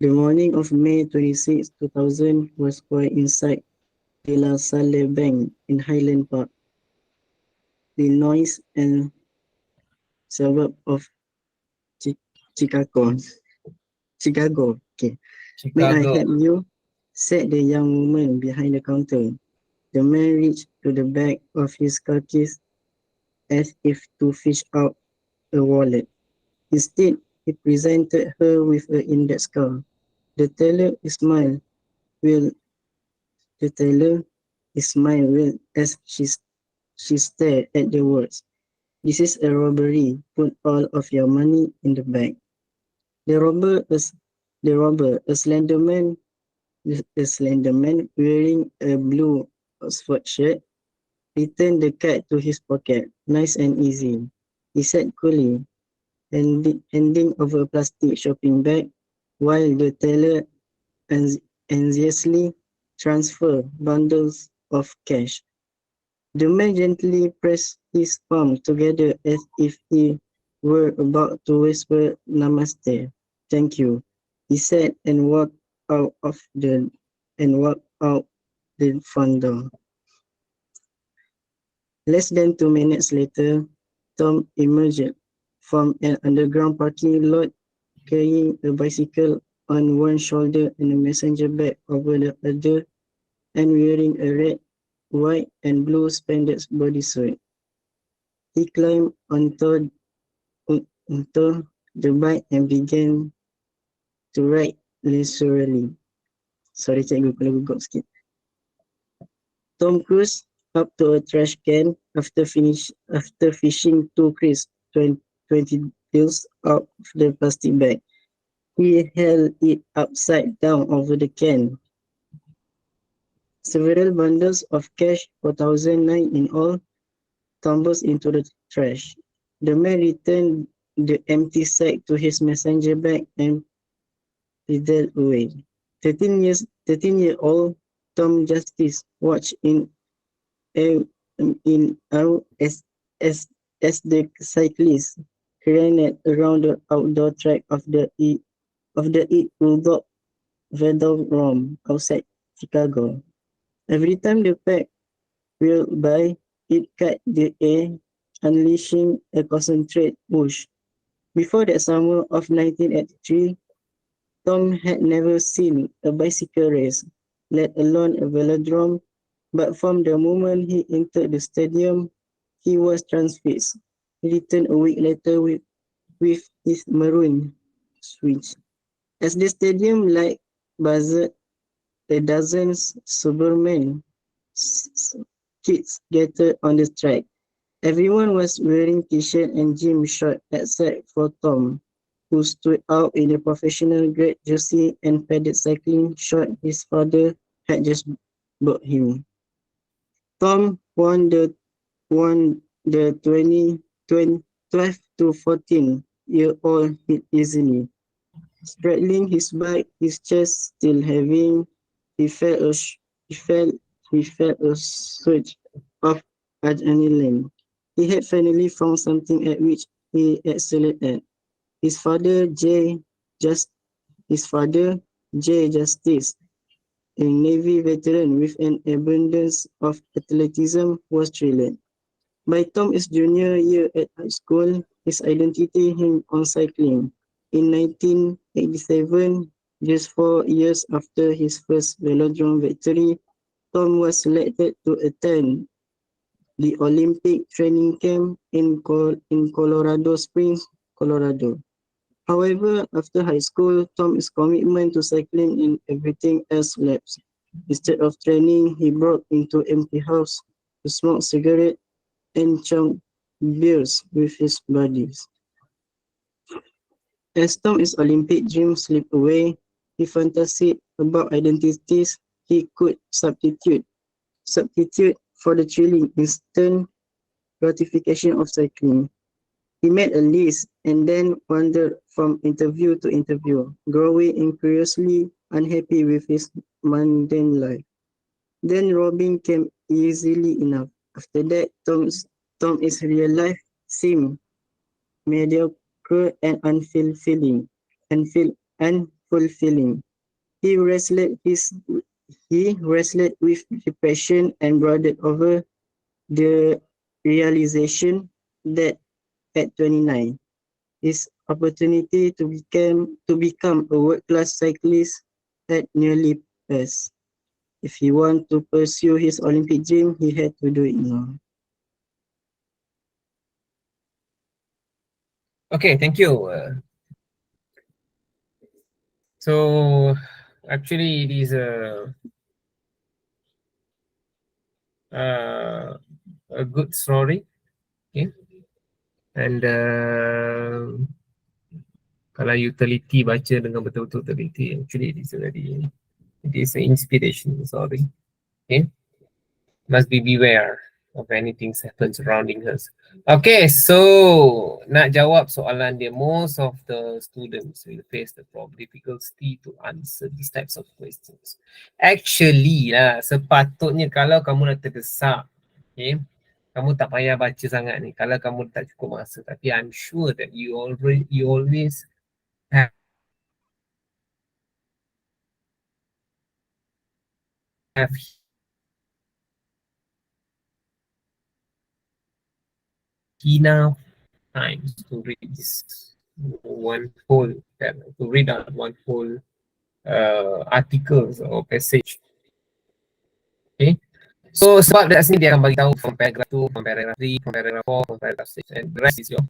The morning of May 26, 2000 was quiet inside De La Salle Bank in Highland Park, the noise and suburb of Chicago. Okay. May I help you? Said the young woman behind the counter. The man reached to the back of his khakis as if to fish out a wallet. Instead, he presented her with an index card. The teller smiled as she stared at the words. This is a robbery. Put all of your money in the bag. The robber, a slender man wearing a blue Oxford shirt, returned the card to his pocket. Nice and easy, he said coolly, handing over a plastic shopping bag while the teller anxiously transferred bundles of cash. The man gently pressed his palms together as if he were about to whisper "Namaste." "Thank you," he said, and walked out the front door. Less than 2 minutes later, Tom emerged from an underground parking lot carrying a bicycle on one shoulder and a messenger bag over the other, and wearing a red, white, and blue spandex bodysuit. He climbed onto into the bike and began to ride leisurely. Sorry cikgu kalau gugup sikit. Tom cruised up to a trash can after fishing two crisp 20 bills out of the plastic bag. He held it upside down over the can. Several bundles of cash, 4,009 in all, tumbles into the trash. The man returned the empty sack to his messenger bag and pedaled away. 13-year-old Tom Justice watched in awe as the cyclist ran around the outdoor track of the Bulldog Velodrome outside Chicago. Every time the pack wheeled by, it cut the air, unleashing a concentrated push. Before that summer of 1983, Tom had never seen a bicycle race, let alone a velodrome, but from the moment he entered the stadium, he was transfixed. He returned a week later with his maroon switch. As the stadium light buzzed, a dozen suburban kids gathered on the track. Everyone was wearing t-shirt and gym shorts except for Tom, who stood out in a professional grade jersey and padded cycling shorts his father had just bought him. Tom won the 12 to 14-year-old hit easily. Straddling his bike, his chest still heavy, he felt a surge of adrenaline. He had finally found something at which he excelled at. His father, J. Justice, a Navy veteran with an abundance of athleticism, was thrilled. By Tom's junior year at high school, his identity hinged on cycling. In 1987, just 4 years after his first velodrome victory, Tom was selected to attend the Olympic training camp in Colorado Springs, Colorado. However, after high school, Tom's commitment to cycling and everything else lapsed. Instead of training, he broke into empty house to smoke cigarettes and chug beers with his buddies. As Tom's Olympic dream slipped away, he fantasized about identities he could substitute for the thrilling instant gratification of cycling. He made a list and then wandered from interview to interview, growing increasingly unhappy with his mundane life. Then robbing came easily enough. After that, Tom's real life seemed mediocre and unfulfilling. He wrestled with depression and brooded over the realization that at 29, his opportunity to become a world-class cyclist had nearly passed. If he wanted to pursue his Olympic dream, he had to do it now. Okay, thank you. So actually, it is a good story. Okay, and kalau you teliti baca dengan betul-betul teliti, actually it is an inspiration story. Okay, must be beware of anything happen surrounding us. Okay, so nak jawab soalan dia, most of the students will face the problem difficulty to answer these types of questions. Actually lah, sepatutnya kalau kamu dah terdesak, okay, kamu tak payah baca sangat ni kalau kamu tak cukup masa. Tapi I'm sure that you always have enough time to read this one whole, to read out one whole articles or passage. Okay, so sebab dekat sini dia akan bagi tahu from paragraph 2, from paragraph 3, from paragraph 4, from paragraph 6, and the rest is your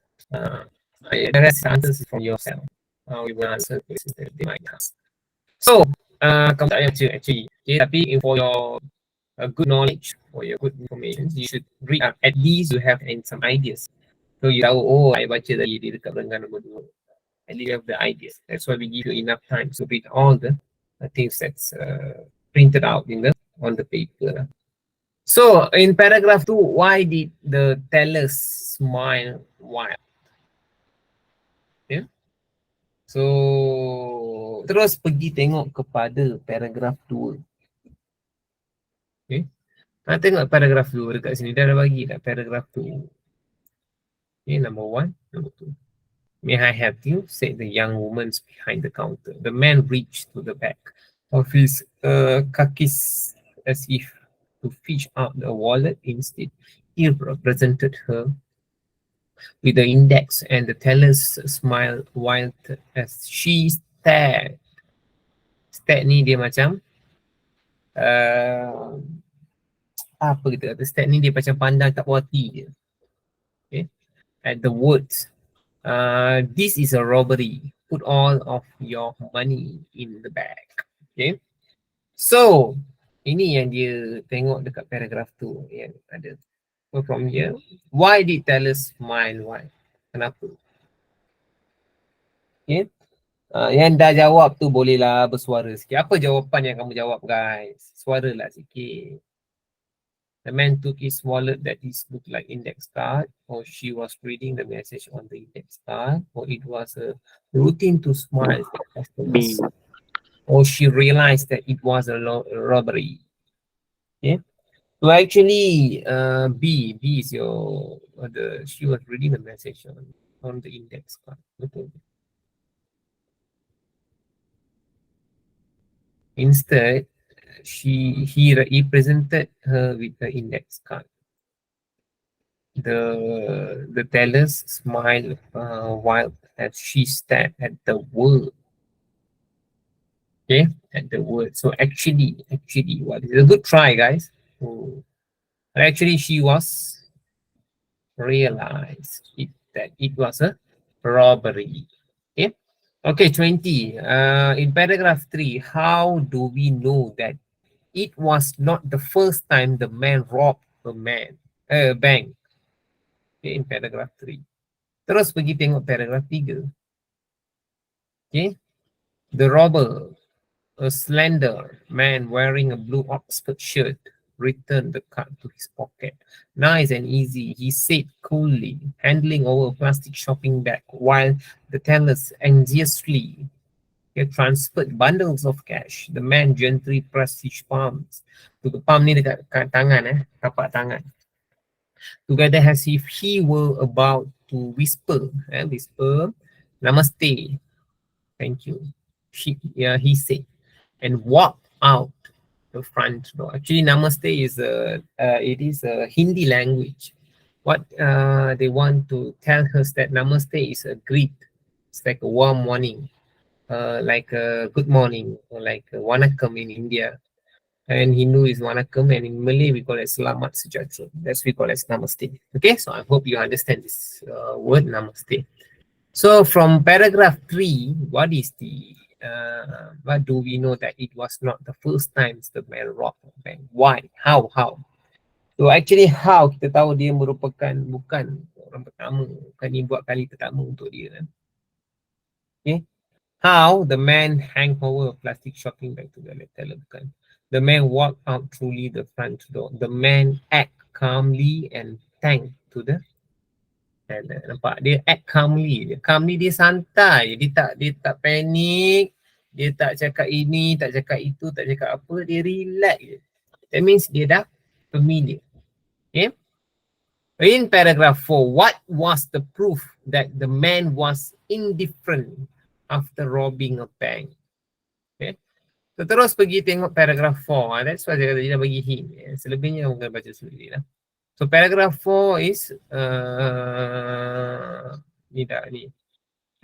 The rest answers is from yourself. We will answer questions that they might ask. So, kamu tak payah baca actually. Okay, tapi for your good knowledge, for your good information, you should read up. At least you have some ideas. So you tahu, oh, I baca tadi di dekat perenggan nombor 2. At least you have the ideas. That's why we give you enough time to read all the things that's printed out on the paper. So in paragraph 2, why did the tellers smile wild? Yeah. So terus pergi tengok kepada paragraph 2. Okay. Tengok paragraph 2 dekat sini. Dia dah bagi kat paragraph 2. Okay, number 1, number 2. May I help you? Said the young woman behind the counter. The man reached to the back of his khakis as if to fish out the wallet. Instead, he represented her with the index, and the teller's smile wild as she stared. Stare ni dia macam apa kita kata, stare ni dia macam pandang tak puas hati dia. Okay. At the words, this is a robbery. Put all of your money in the bag. Okay. So, ini yang dia tengok dekat paragraph tu yang ada. So from here, why did tellers smile? Why? Kenapa? Okay. Yang dah jawab tu bolehlah bersuara sikit. Apa jawapan yang kamu jawab, guys? Suaralah sikit. The man took his wallet that is looked like index card, or she was reading the message on the index card, or it was a routine to smile at customers, or she realized that it was a robbery. Okay. So actually, B is your she was reading the message on the index card. Okay. Instead, he represented her with the index card. The tellers smiled while as she stared at the word. Okay, at the word. So actually, what is a good try, guys? Actually, she was realized that it was a robbery. Okay. Okay, 20. In paragraph 3, how do we know that it was not the first time the man robbed a bank? Okay, in paragraph 3. Terus pergi tengok paragraph 3. Okay. The robber, a slender man wearing a blue Oxford shirt, returned the card to his pocket. Nice and easy, he said coolly, handling over a plastic shopping bag while the tellers anxiously transferred bundles of cash. The man gently pressed his palms. Palm ni dekat tangan, tapak tangan. Together as if he were about to whisper, Namaste, thank you, he said, and walked out the front door. Actually, Namaste is it is a Hindi language. What they want to tell us that Namaste is a greet. It's like a warm morning, like a good morning, or like a Wanakam in India. And Hindu is Wanakam, and in Malay we call it Selamat Sejahtera. That's we call it Namaste. Okay, so I hope you understand this word Namaste. So from paragraph 3, what is the what do we know that it was not the first time the man robbed the bank? Why? How? So actually how kita tahu dia merupakan bukan orang pertama, bukan ni buat kali pertama untuk dia. Okay. How the man hang over a plastic shopping bag to the teller. The man walked out through the front door. The man act calmly and thanked to the teller. Nampak? Dia act calmly. Calmly dia santai. Dia tak panik. Dia tak cakap ini, tak cakap itu, tak cakap apa. Dia relax je. That means dia dah familiar. Okay? In paragraph 4, what was the proof that the man was indifferent after robbing a bank? Okay. So terus pergi tengok paragraph 4. That's why dia dah bagi hint. Selebihnya mungkin baca sendiri lah. So paragraph 4 is ni tak ni.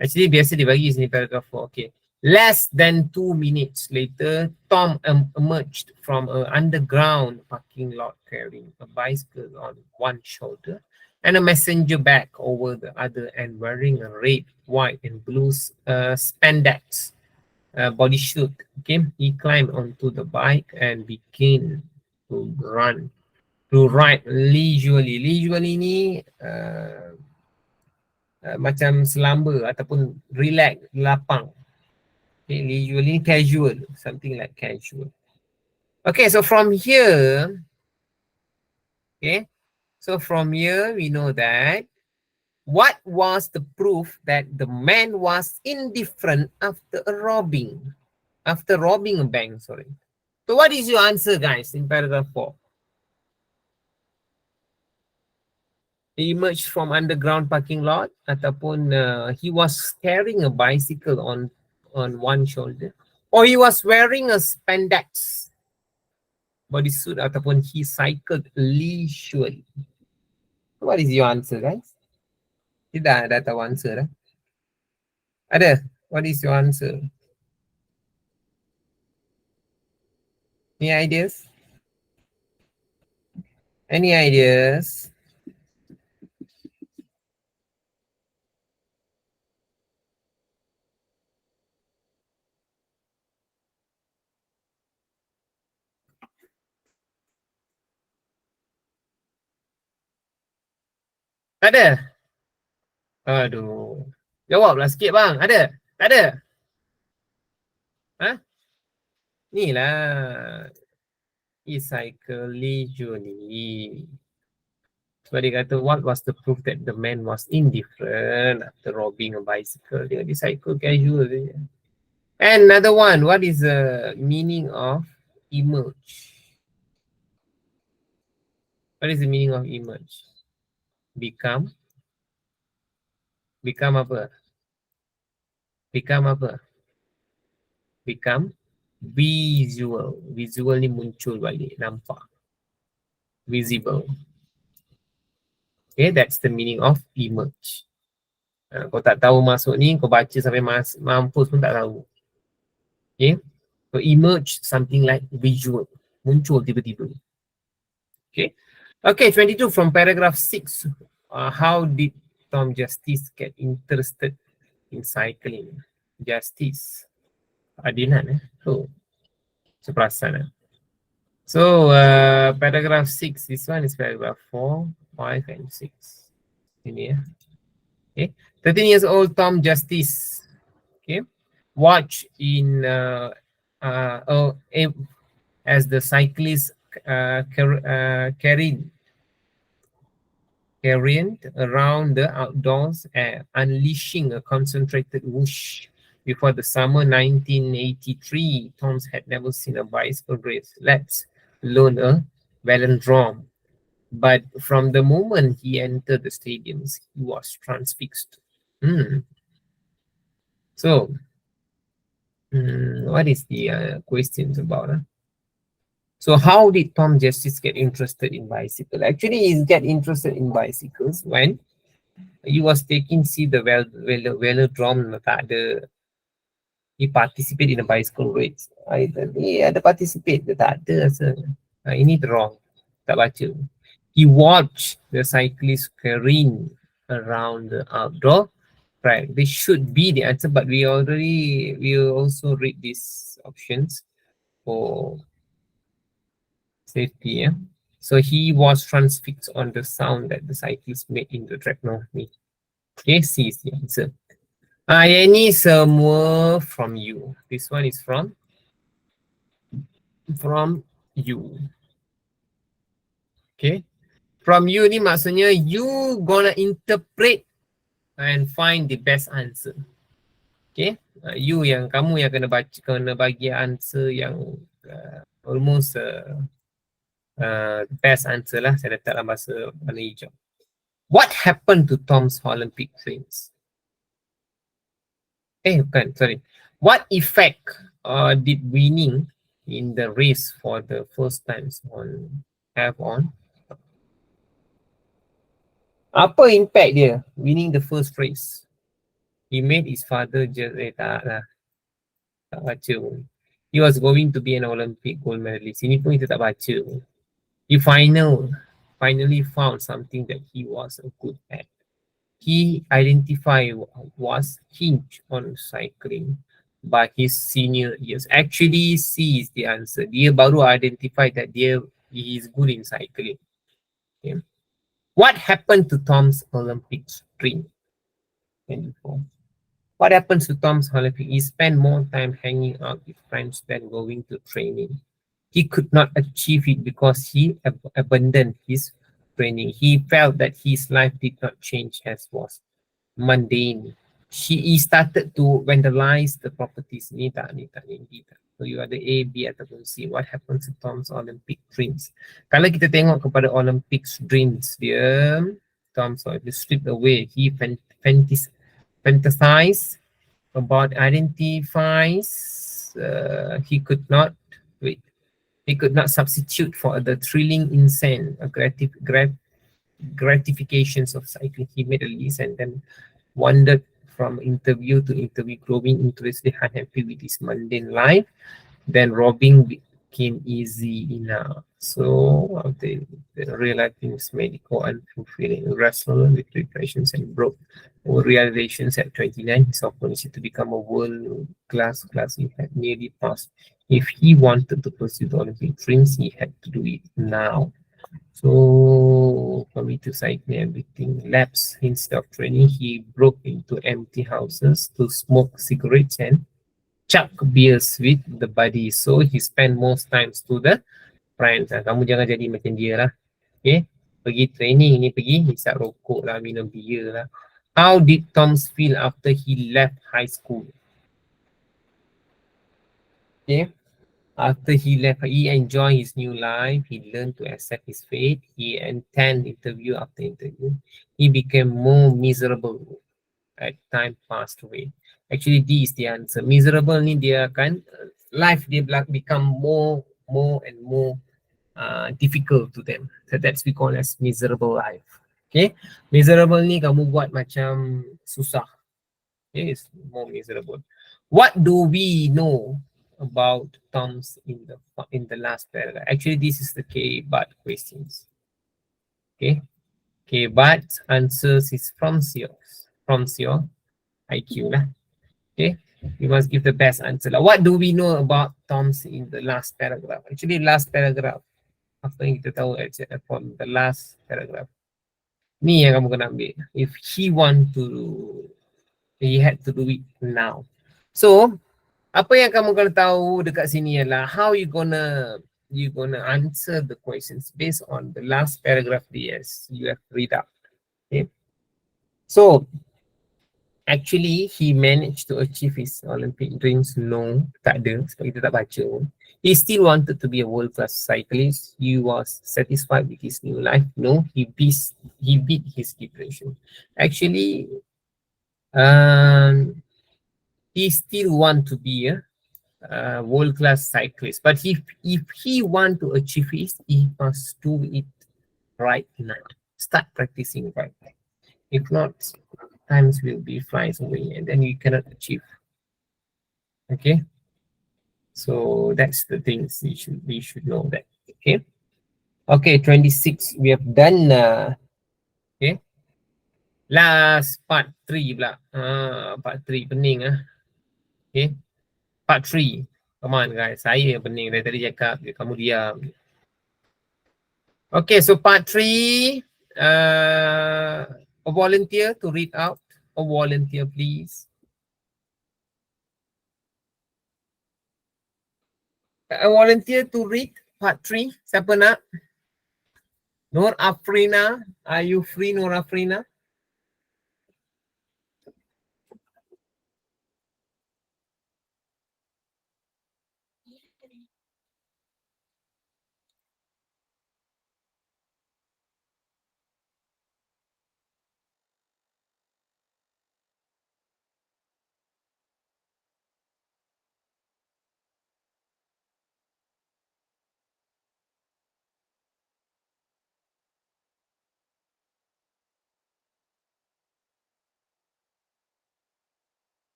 Actually biasa dia bagi sini paragraph 4. Okay. Less than 2 minutes later, Tom emerged from an underground parking lot carrying a bicycle on one shoulder and a messenger bag over the other end wearing a red, white, and blue spandex bodysuit. Okay, he climbed onto the bike and began to ride leisurely. Leisurely ni macam selamba ataupun relax, lapang. Okay, leisurely, casual, something like casual. Okay, so from here, okay, so from here we know that what was the proof that the man was indifferent after robbing a bank, sorry. So what is your answer, guys, in paragraph 4? He emerged from underground parking lot ataupun he was carrying a bicycle on one shoulder, or he was wearing a spandex bodysuit ataupun he cycled leisurely. What is your answer, guys? Kita dah tahu answer dah. Ada? What is your answer? Any ideas? Any ideas? Tak ada? Aduh. Jawablah sikit bang. Ada? Tak ada? Ha? Ni lah. He cycle leisurely. Sebab dia kata, what was the proof that the man was indifferent after robbing a bicycle? Dia cycle casual je. And another one, what is the meaning of emerge? What is the meaning of emerge? Become apa? Become apa? Become visual. Visual ni muncul balik, nampak. Visible. Okay, that's the meaning of emerge. Kau tak tahu masuk ni, kau baca sampai mampus pun tak tahu. Okay, so emerge something like visual. Muncul tiba-tiba. Okay. Okay, 22 from paragraph 6. How did Tom Justice get interested in cycling? Justice. Adilan So, seperasan So, paragraph 6. This one is paragraph 4, 5, and 6. Ini ya. Okay. 13 years old Tom Justice. Okay. Watch in as the cyclist carried around the outdoors, unleashing a concentrated whoosh. Before the summer 1983, Tom had never seen a bicycle race, let alone a velodrome. But from the moment he entered the stadiums, he was transfixed. So, what is the questions about? So how did Tom Justice get interested in bicycle? Actually, he get interested in bicycles when he was taking the velodrome. He participated in a bicycle race. He ada participate, tak ada rasa. Ini wrong, tak baca. He watched the cyclists carrying around the outdoor. Right, this should be the answer, but we also read these options for safety. Yeah? So he was transfixed on the sound that the cyclist made in the track. No, me. Okay, C is the answer. Yang ni semua from you. This one is from you. Okay. From you ni maksudnya you gonna interpret and find the best answer. Okay. Kamu yang kena bagi answer yang almost best answer lah. Saya letak dalam bahasa warna hijau. What happened to Tom's Olympic dreams? Sorry. What effect did winning in the race for the first time have on? Apa impact dia winning the first race? He made his father tak baca pun. He was going to be an Olympic gold medalist. Ini pun kita tak baca pun. Di final finally found something that he was good at. He identified was hinged on cycling by his senior years. Actually, C is the answer. Dia baru identify that he is good in cycling. Okay. What happened to Tom's Olympic dream? 24. What happens to Tom's Olympic? He spent more time hanging out with friends than going to training. He could not achieve it because he abandoned his training. He felt that his life did not change as was mundane. He started to vandalize the properties. Ni tak, ni tak, ni tak. So you ada A, B ataupun C. What happens to Tom's Olympic dreams? Kalau kita tengok kepada Olympics dreams dia, Tom's Olympic stripped away. He fantasized about identifies. He could not wait. He could not substitute for the thrilling, insane, gratifications of cycling. He made a list and then wandered from interview to interview, growing increasingly unhappy with his mundane life. Then robbing became easy enough. So after realizing his medical unfulfilling, irrational with depressions and broke realizations at 29, his opportunity to become a world-class he had nearly passed. If he wanted to pursue the Olympic dreams, he had to do it now. So for me to cycle everything lapse instead of training, he broke into empty houses to smoke cigarettes and chuck beers with the buddies. So he spent most times to the friends. Kamu jangan jadi macam dia lah. Okay. Pergi training ni pergi hisap rokok lah, minum beer lah. How did Tom feel after he left high school? Okay. After he left, he enjoyed his new life. He learned to accept his fate. He attended interview after interview. He became more miserable as time passed away. Actually, D is the answer. Miserable ni dia akan life dia become more and more difficult to them. So that's we call as miserable life. Okay, miserable ni kamu buat macam susah. Okay, it's more miserable. What do we know about Tom's in the last paragraph? Actually, this is the K but questions. Okay, K but answers is from your IQ lah. Okay, you must give the best answer lah. What do we know about Tom's in the last paragraph? Actually, last paragraph. Apa yang kita tahu from the last paragraph. Ni yang kamu kena ambil. If he had to do it now. So, apa yang kamu kena tahu dekat sini ialah how you gonna answer the questions based on the last paragraph DS you have read out. Okay. So, actually he managed to achieve his Olympic dreams. No, tak ada sebab kita tak baca. He still wanted to be a world-class cyclist. He was satisfied with his new life. No, he beat his depression. Actually, he still want to be a world-class cyclist. But if he want to achieve it, he must do it right now. Start practicing right now. If not, times will be flies away and then you cannot achieve. Okay. So that's the things we should know that. Okay. Okay, 26 we have done. Okay. Last part 3 pula. Part 3 pening ah. Okay. Part 3. Come on guys, saya pening dari tadi cakap kamu diam. Okay, so part 3, a volunteer to read out. A volunteer please. A volunteer to read part 3. Siapa nak? Nur Afrina. Are you free, Nur Afrina?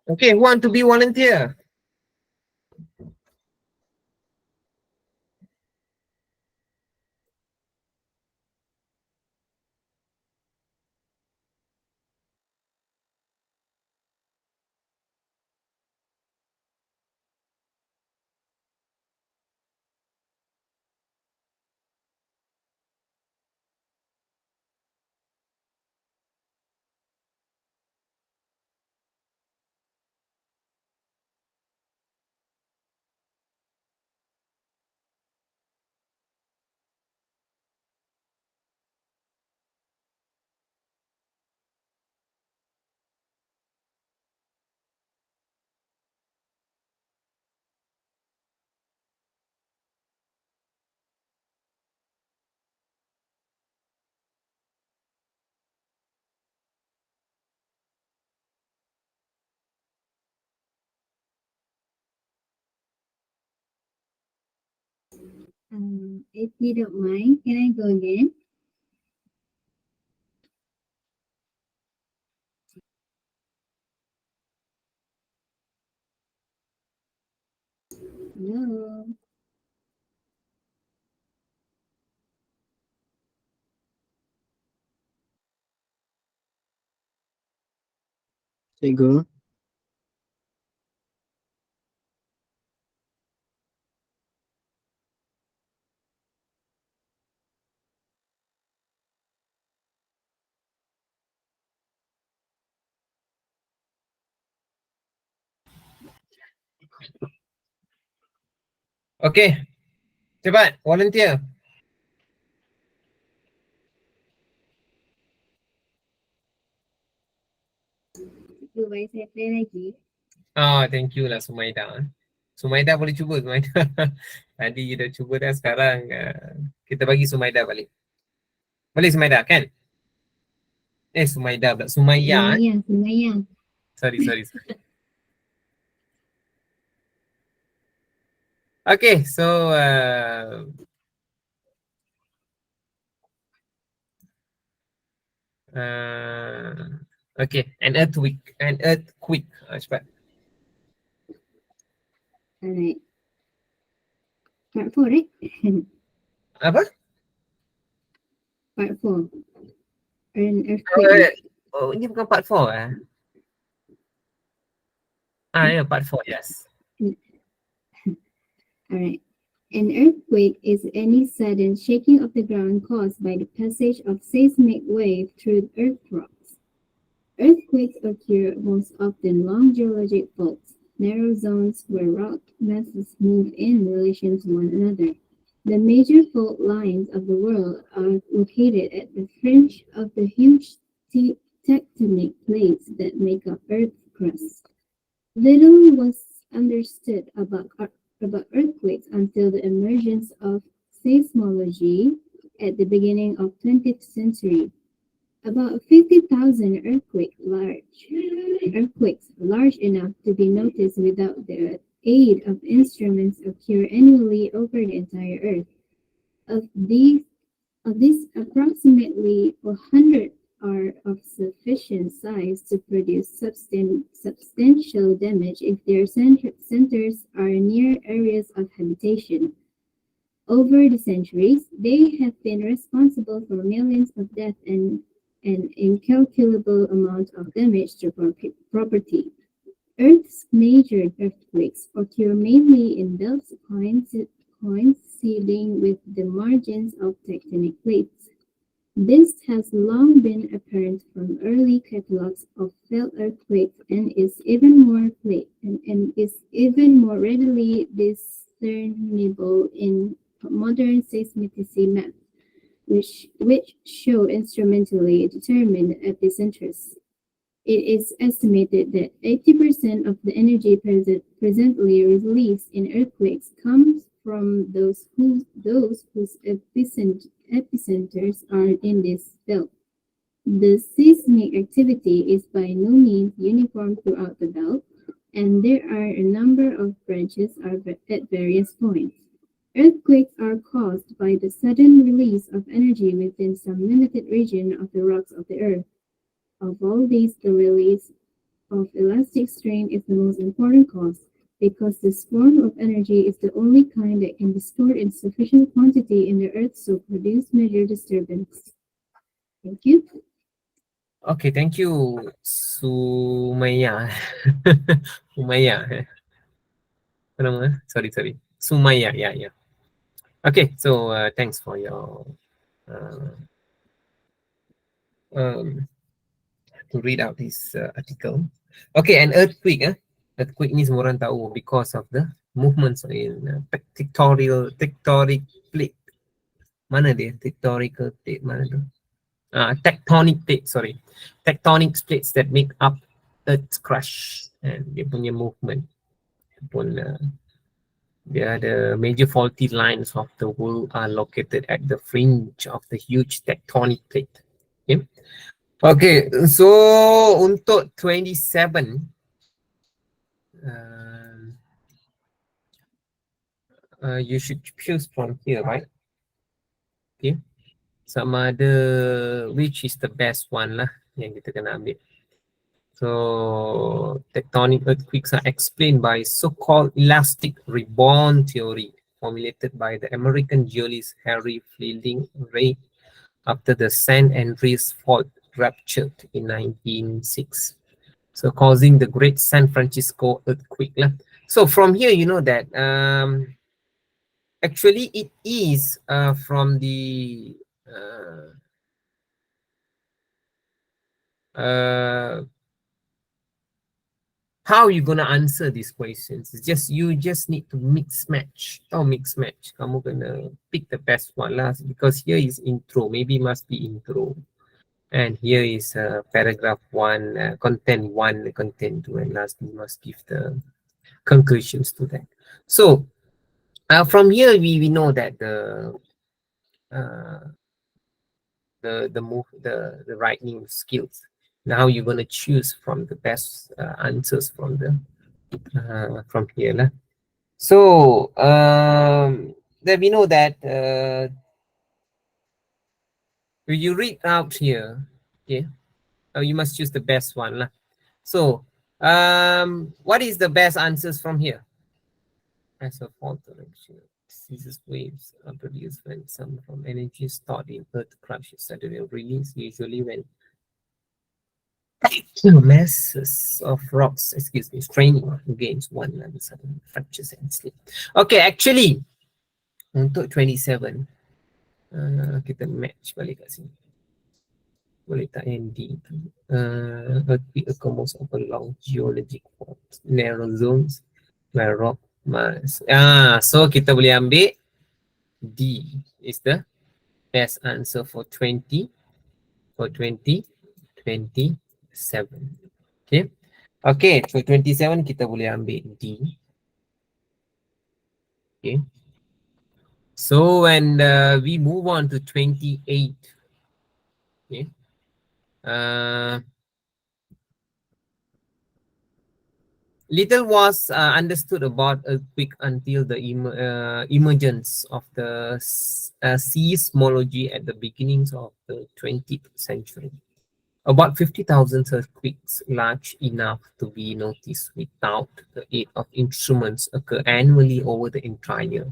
Okay, who want to be volunteer? If you don't mind, can I go again? No. Cikgu, Okay, cepat volunteer. Boleh saya play lagi? Ah, thank you lah Sumaida. Sumaida boleh cuba Sumaida. Tadi kita cuba dah, sekarang kita bagi Sumaida balik. Boleh Sumaida kan? Sumaida pula. Sumaya. Lumayan, lumayan. Sorry. Okay, so okay, an earthquake. Cepat. Alright. Part 4, right? Apa? Part 4. An earthquake. Oh, ini bukan part 4 eh? Yeah, part 4, yes. Alright. An earthquake is any sudden shaking of the ground caused by the passage of seismic wave through earth rocks. Earthquakes occur most often along geologic faults, narrow zones where rock masses move in relation to one another. The major fault lines of the world are located at the fringe of the huge tectonic plates that make up Earth's crust. Little was understood about earthquakes until the emergence of seismology at the beginning of 20th century. About 50,000 earthquakes large enough to be noticed without the aid of instruments occur annually over the entire Earth. Of these, approximately 100 are of sufficient size to produce substantial damage if their centers are near areas of habitation. Over the centuries, they have been responsible for millions of deaths and an incalculable amount of damage to property. Earth's major earthquakes occur mainly in belts coinciding with the margins of tectonic plates. This has long been apparent from early catalogs of felt earthquakes and is even more readily discernible in modern seismicity maps, which show instrumentally determined epicenters. It is estimated that 80% of the energy presently released in earthquakes comes from those whose epicenters are in this belt. The seismic activity is by no means uniform throughout the belt, and there are a number of branches at various points. Earthquakes are caused by the sudden release of energy within some limited region of the rocks of the Earth. Of all these, the release of elastic strain is the most important cause because this form of energy is the only kind that can be stored in sufficient quantity in the earth to produce major disturbance. Thank you. Okay, thank you, Sumaya. Sumaya. Apa nama? Sorry. Sumaya, yeah. Okay, so thanks for your uh, to read out this article. Okay, an earthquake. Earthquake ni semua orang tahu because of the movements in tectonic plate. Mana dia? Tectonic plate mana tu? Tectonic plate, sorry. Tectonic plates that make up Earth's crush and dia punya movement. Pun the major faulty lines of the world are located at the fringe of the huge tectonic plate. Okay, so untuk 27, you should choose from here, right? Okay, sama ada which is the best one lah yang kita kena ambil. So tectonic earthquakes are explained by so-called elastic reborn theory formulated by the American geologist Harry Fielding Ray after the San Andreas fault ruptured in 1906. So causing the Great San Francisco earthquake. So from here, you know that actually it is from the how you gonna answer these questions. It's just you just need to mix match. Kamu gonna pick the best one last because here is intro. Maybe must be intro. And here is paragraph 1, content 1, content 2, and last we must give the conclusions to that. So from here we know that the writing skills. Now you're gonna choose from the best answers from the from here lah. So then we know that you read out here, okay, you must choose the best one lah. So what is the best answers from here? As a fault direction, diseases waves are produced when some from energy stored in earth crushes suddenly release, usually when masses of rocks, straining against one another, sudden fractures and slip. Okay, actually untuk 27 kita match balik kat sini. Boleh tak ND tu? Earthquake occurs along geologic faults, narrow zones where rock mass. So kita boleh ambil D is the best answer for 20, for 2027. Okay, for 27 kita boleh ambil D. Okay. So when we move on to 28, okay. Little was understood about earthquake until the emergence of the seismology at the beginnings of the 20th century. About 50,000 earthquakes large enough to be noticed without the aid of instruments occur annually over the entire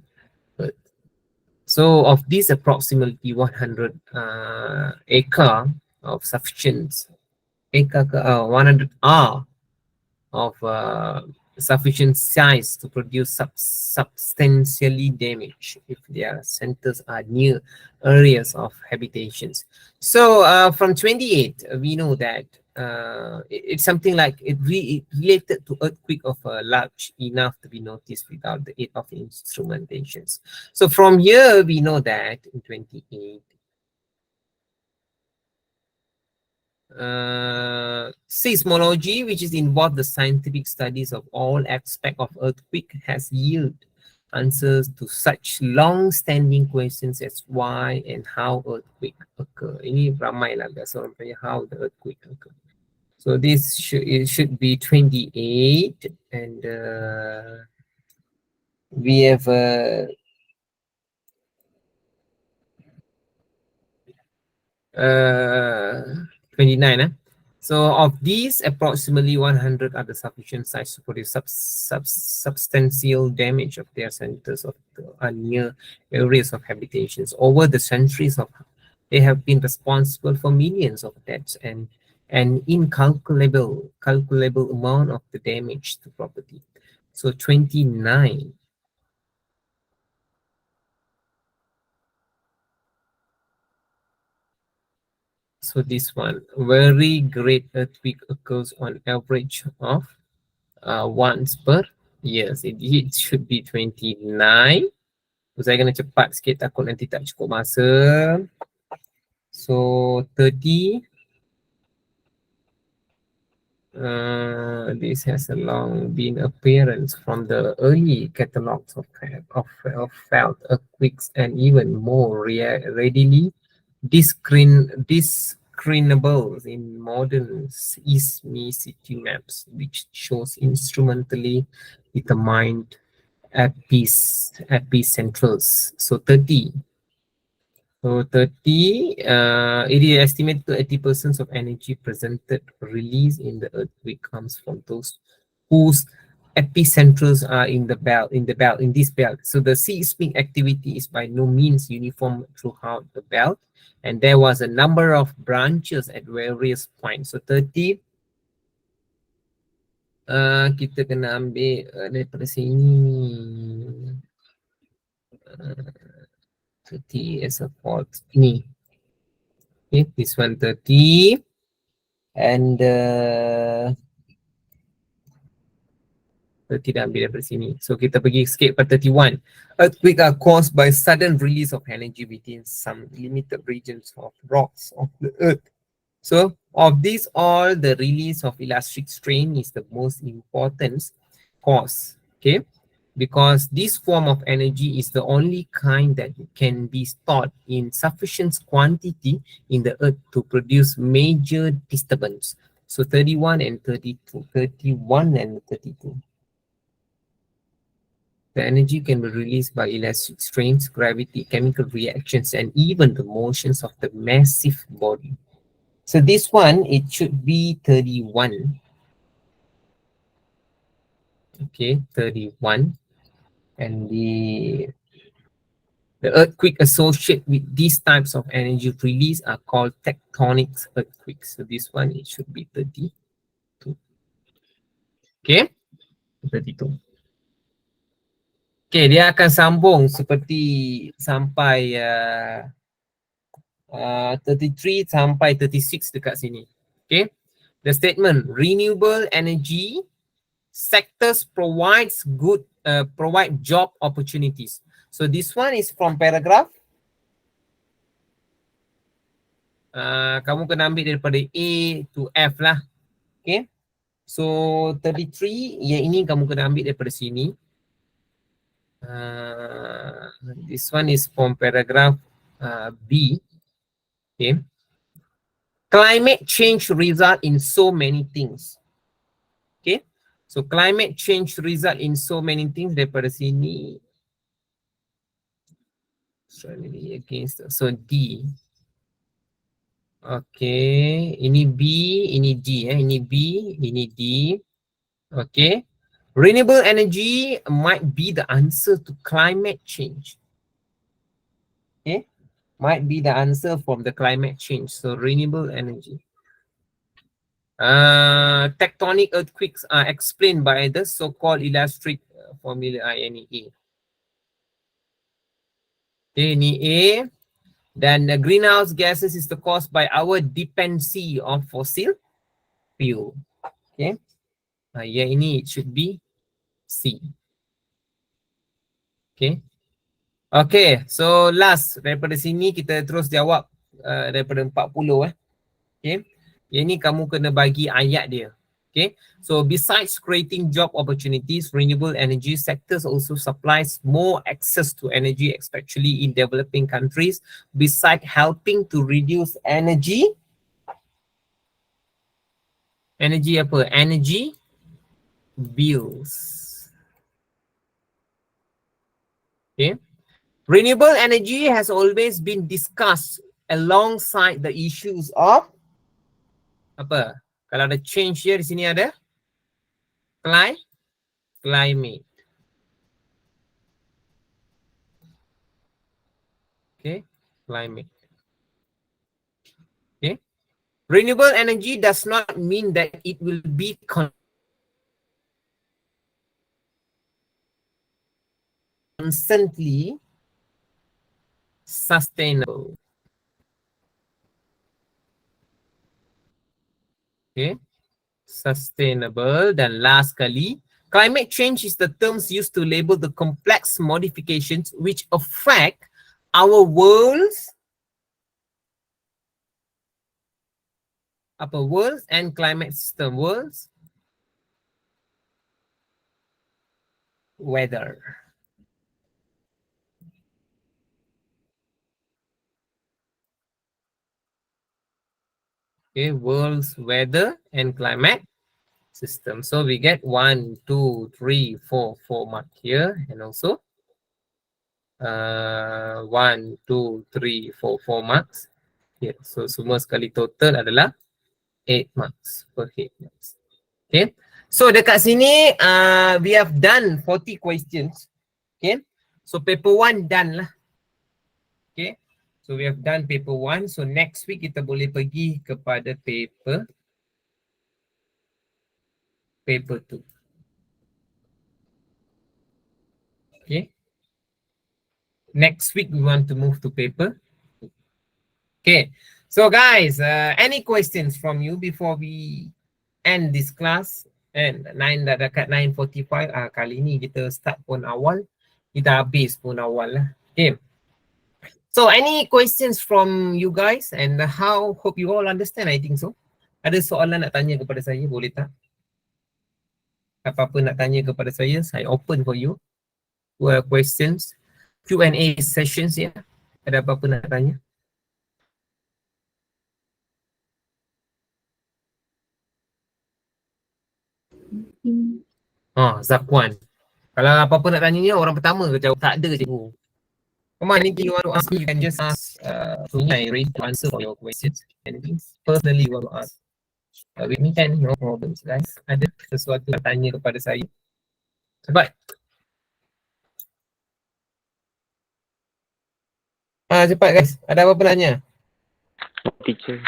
Earth. So of these, approximately 100 acre of sufficient 100 are of sufficient size to produce substantially damage if their centers are near areas of habitations. So from 28, we know that it's something like it related to earthquake of large enough to be noticed without the aid of instrumentations. So from here, we know that in 28, seismology, which is involved the scientific studies of all aspects of earthquake, has yielded answers to such long-standing questions as why and how earthquake occur. Ini ramai lah biasa orang tanya how the earthquake occur. So this should be 28, and we have 29. So of these, approximately 100 are the sufficient size to produce substantial damage of their centers of near areas of habitations. Over the centuries of, they have been responsible for millions of deaths and an calculable amount of the damage to property. So 29. So this one, very great earthquake occurs on average of once per year. It should be 29. So, saya kena cepat sikit takut nanti tak cukup masa. So 30. This has a long been appearance from the early catalogs of felt earthquakes and even more readily discernible in modern seismicity maps, which shows instrumentally determined epicentrals. So 30. So 30, it is estimated to 80% of energy presented released in the earthquake comes from those whose epicentrals are in this belt. So the seismic activity is by no means uniform throughout the belt, and there was a number of branches at various points. So 30, kita kena ambil daripada sini. 30 as a fault ini. Okay, this one 30 and 30 dah ambil daripada sini. So kita pergi skip pada 31. Earthquakes are caused by sudden release of energy within some limited regions of rocks of the earth. So of these all, the release of elastic strain is the most important cause. Okay, because this form of energy is the only kind that can be stored in sufficient quantity in the earth to produce major disturbance. So 31 and 32, 31 and 32. The energy can be released by elastic strains, gravity, chemical reactions, and even the motions of the massive body. So this one, it should be 31. Okay, 31. And the earthquake associated with these types of energy release are called tectonic earthquakes. So this one, it should be 32. Okay, 32. Okay, dia akan sambung seperti sampai 33 sampai 36 dekat sini. Okay, the statement renewable energy sectors provide job opportunities. So this one is from paragraph. Kamu kena ambil daripada A to F lah. Okay. So 33, yang ini kamu kena ambil daripada sini. This one is from paragraph B. Okay. Climate change result in so many things. Okay. So climate change result in so many things daripada sini. So D. Okay, ini B, ini D, ini B, ini D. Okay, renewable energy might be the answer to climate change. Okay, might be the answer from the climate change. So renewable energy. Tectonic earthquakes are explained by the so-called elastic formula INEA. Okay, ini A. Then the greenhouse gases is the cause by our dependency on fossil fuel. Okay. Yang ini it should be C. Okay. Okay. So last daripada sini kita terus jawab daripada 40 Okay. Yang ini kamu kena bagi ayat dia. Okay. So besides creating job opportunities, renewable energy sectors also supplies more access to energy, especially in developing countries. Besides helping to reduce energy apa? Energy bills. Okay. Renewable energy has always been discussed alongside the issues of apa? Kalau ada change here, di sini ada climate. Okay, climate. Okay. Renewable energy does not mean that it will be constantly sustainable. Okay, sustainable. Dan last kali, climate change is the terms used to label the complex modifications which affect our world's and climate system, world's weather. Okay, world's weather and climate system. So we get 1, 2, 3, 4 mark here, and also 1, 2, 3, 4 marks here. So semua sekali total adalah 8 marks per 8 marks. Okay, so dekat sini we have done 40 questions. Okay, so paper 1 done lah. Okay, so we have done paper 1. So next week kita boleh pergi kepada paper 2. Okay, next week we want to move to paper 2. Okay, so guys, any questions from you before we end this class? And 9 dah dekat 9:45. Kali ni kita start pun awal, kita habis pun awal lah. Okay, so any questions from you guys, and how hope you all understand? I think so. Ada soalan nak tanya kepada saya, boleh tak? Apa-apa nak tanya kepada saya open for you. Questions, Q&A sessions ya. Ada apa-apa nak tanya? Zakwan. Kalau apa-apa nak tanya orang pertama ke jawab tak ada cikgu. Come on, anything you want to ask me, you can just ask me. I ready to answer for your questions. Anything personally you want to ask with me, can, no problems guys. Ada sesuatu nak tanya kepada saya? Cepat. Cepat guys. Ada apa-apa nak tanya? Teacher.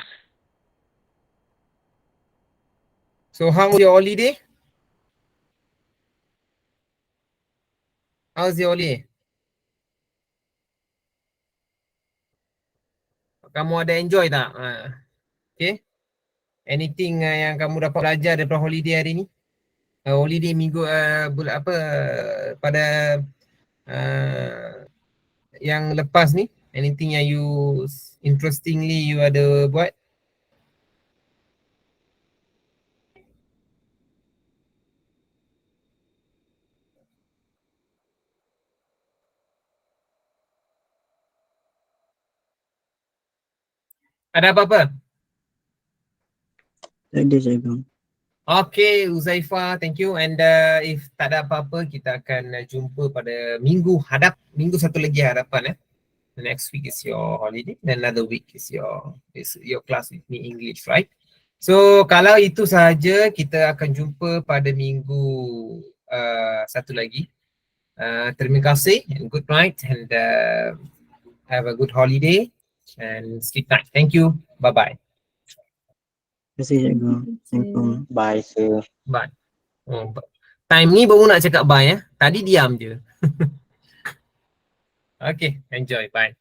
So how was your holiday? How's your holiday? Kamu ada enjoy tak? Okay. Anything yang kamu dapat belajar daripada holiday hari ni? Holiday minggu bulan apa pada yang lepas ni? Anything yang you interestingly you ada buat? Ada apa-apa? Tak ada cikgu. Okay, Uzaifa, thank you. And if tak ada apa-apa, kita akan jumpa pada minggu satu lagi hadapan. The next week is your holiday, then another week is your class with me English, right? So kalau itu sahaja, kita akan jumpa pada minggu satu lagi. Terima kasih and good night, and have a good holiday and sleep tight. Thank you. Bye-bye. Terima kasih cikgu. Assalamualaikum. Bye, sir. Bye. Time ni baru nak cakap bye ya. Tadi diam je. Okay, enjoy. Bye.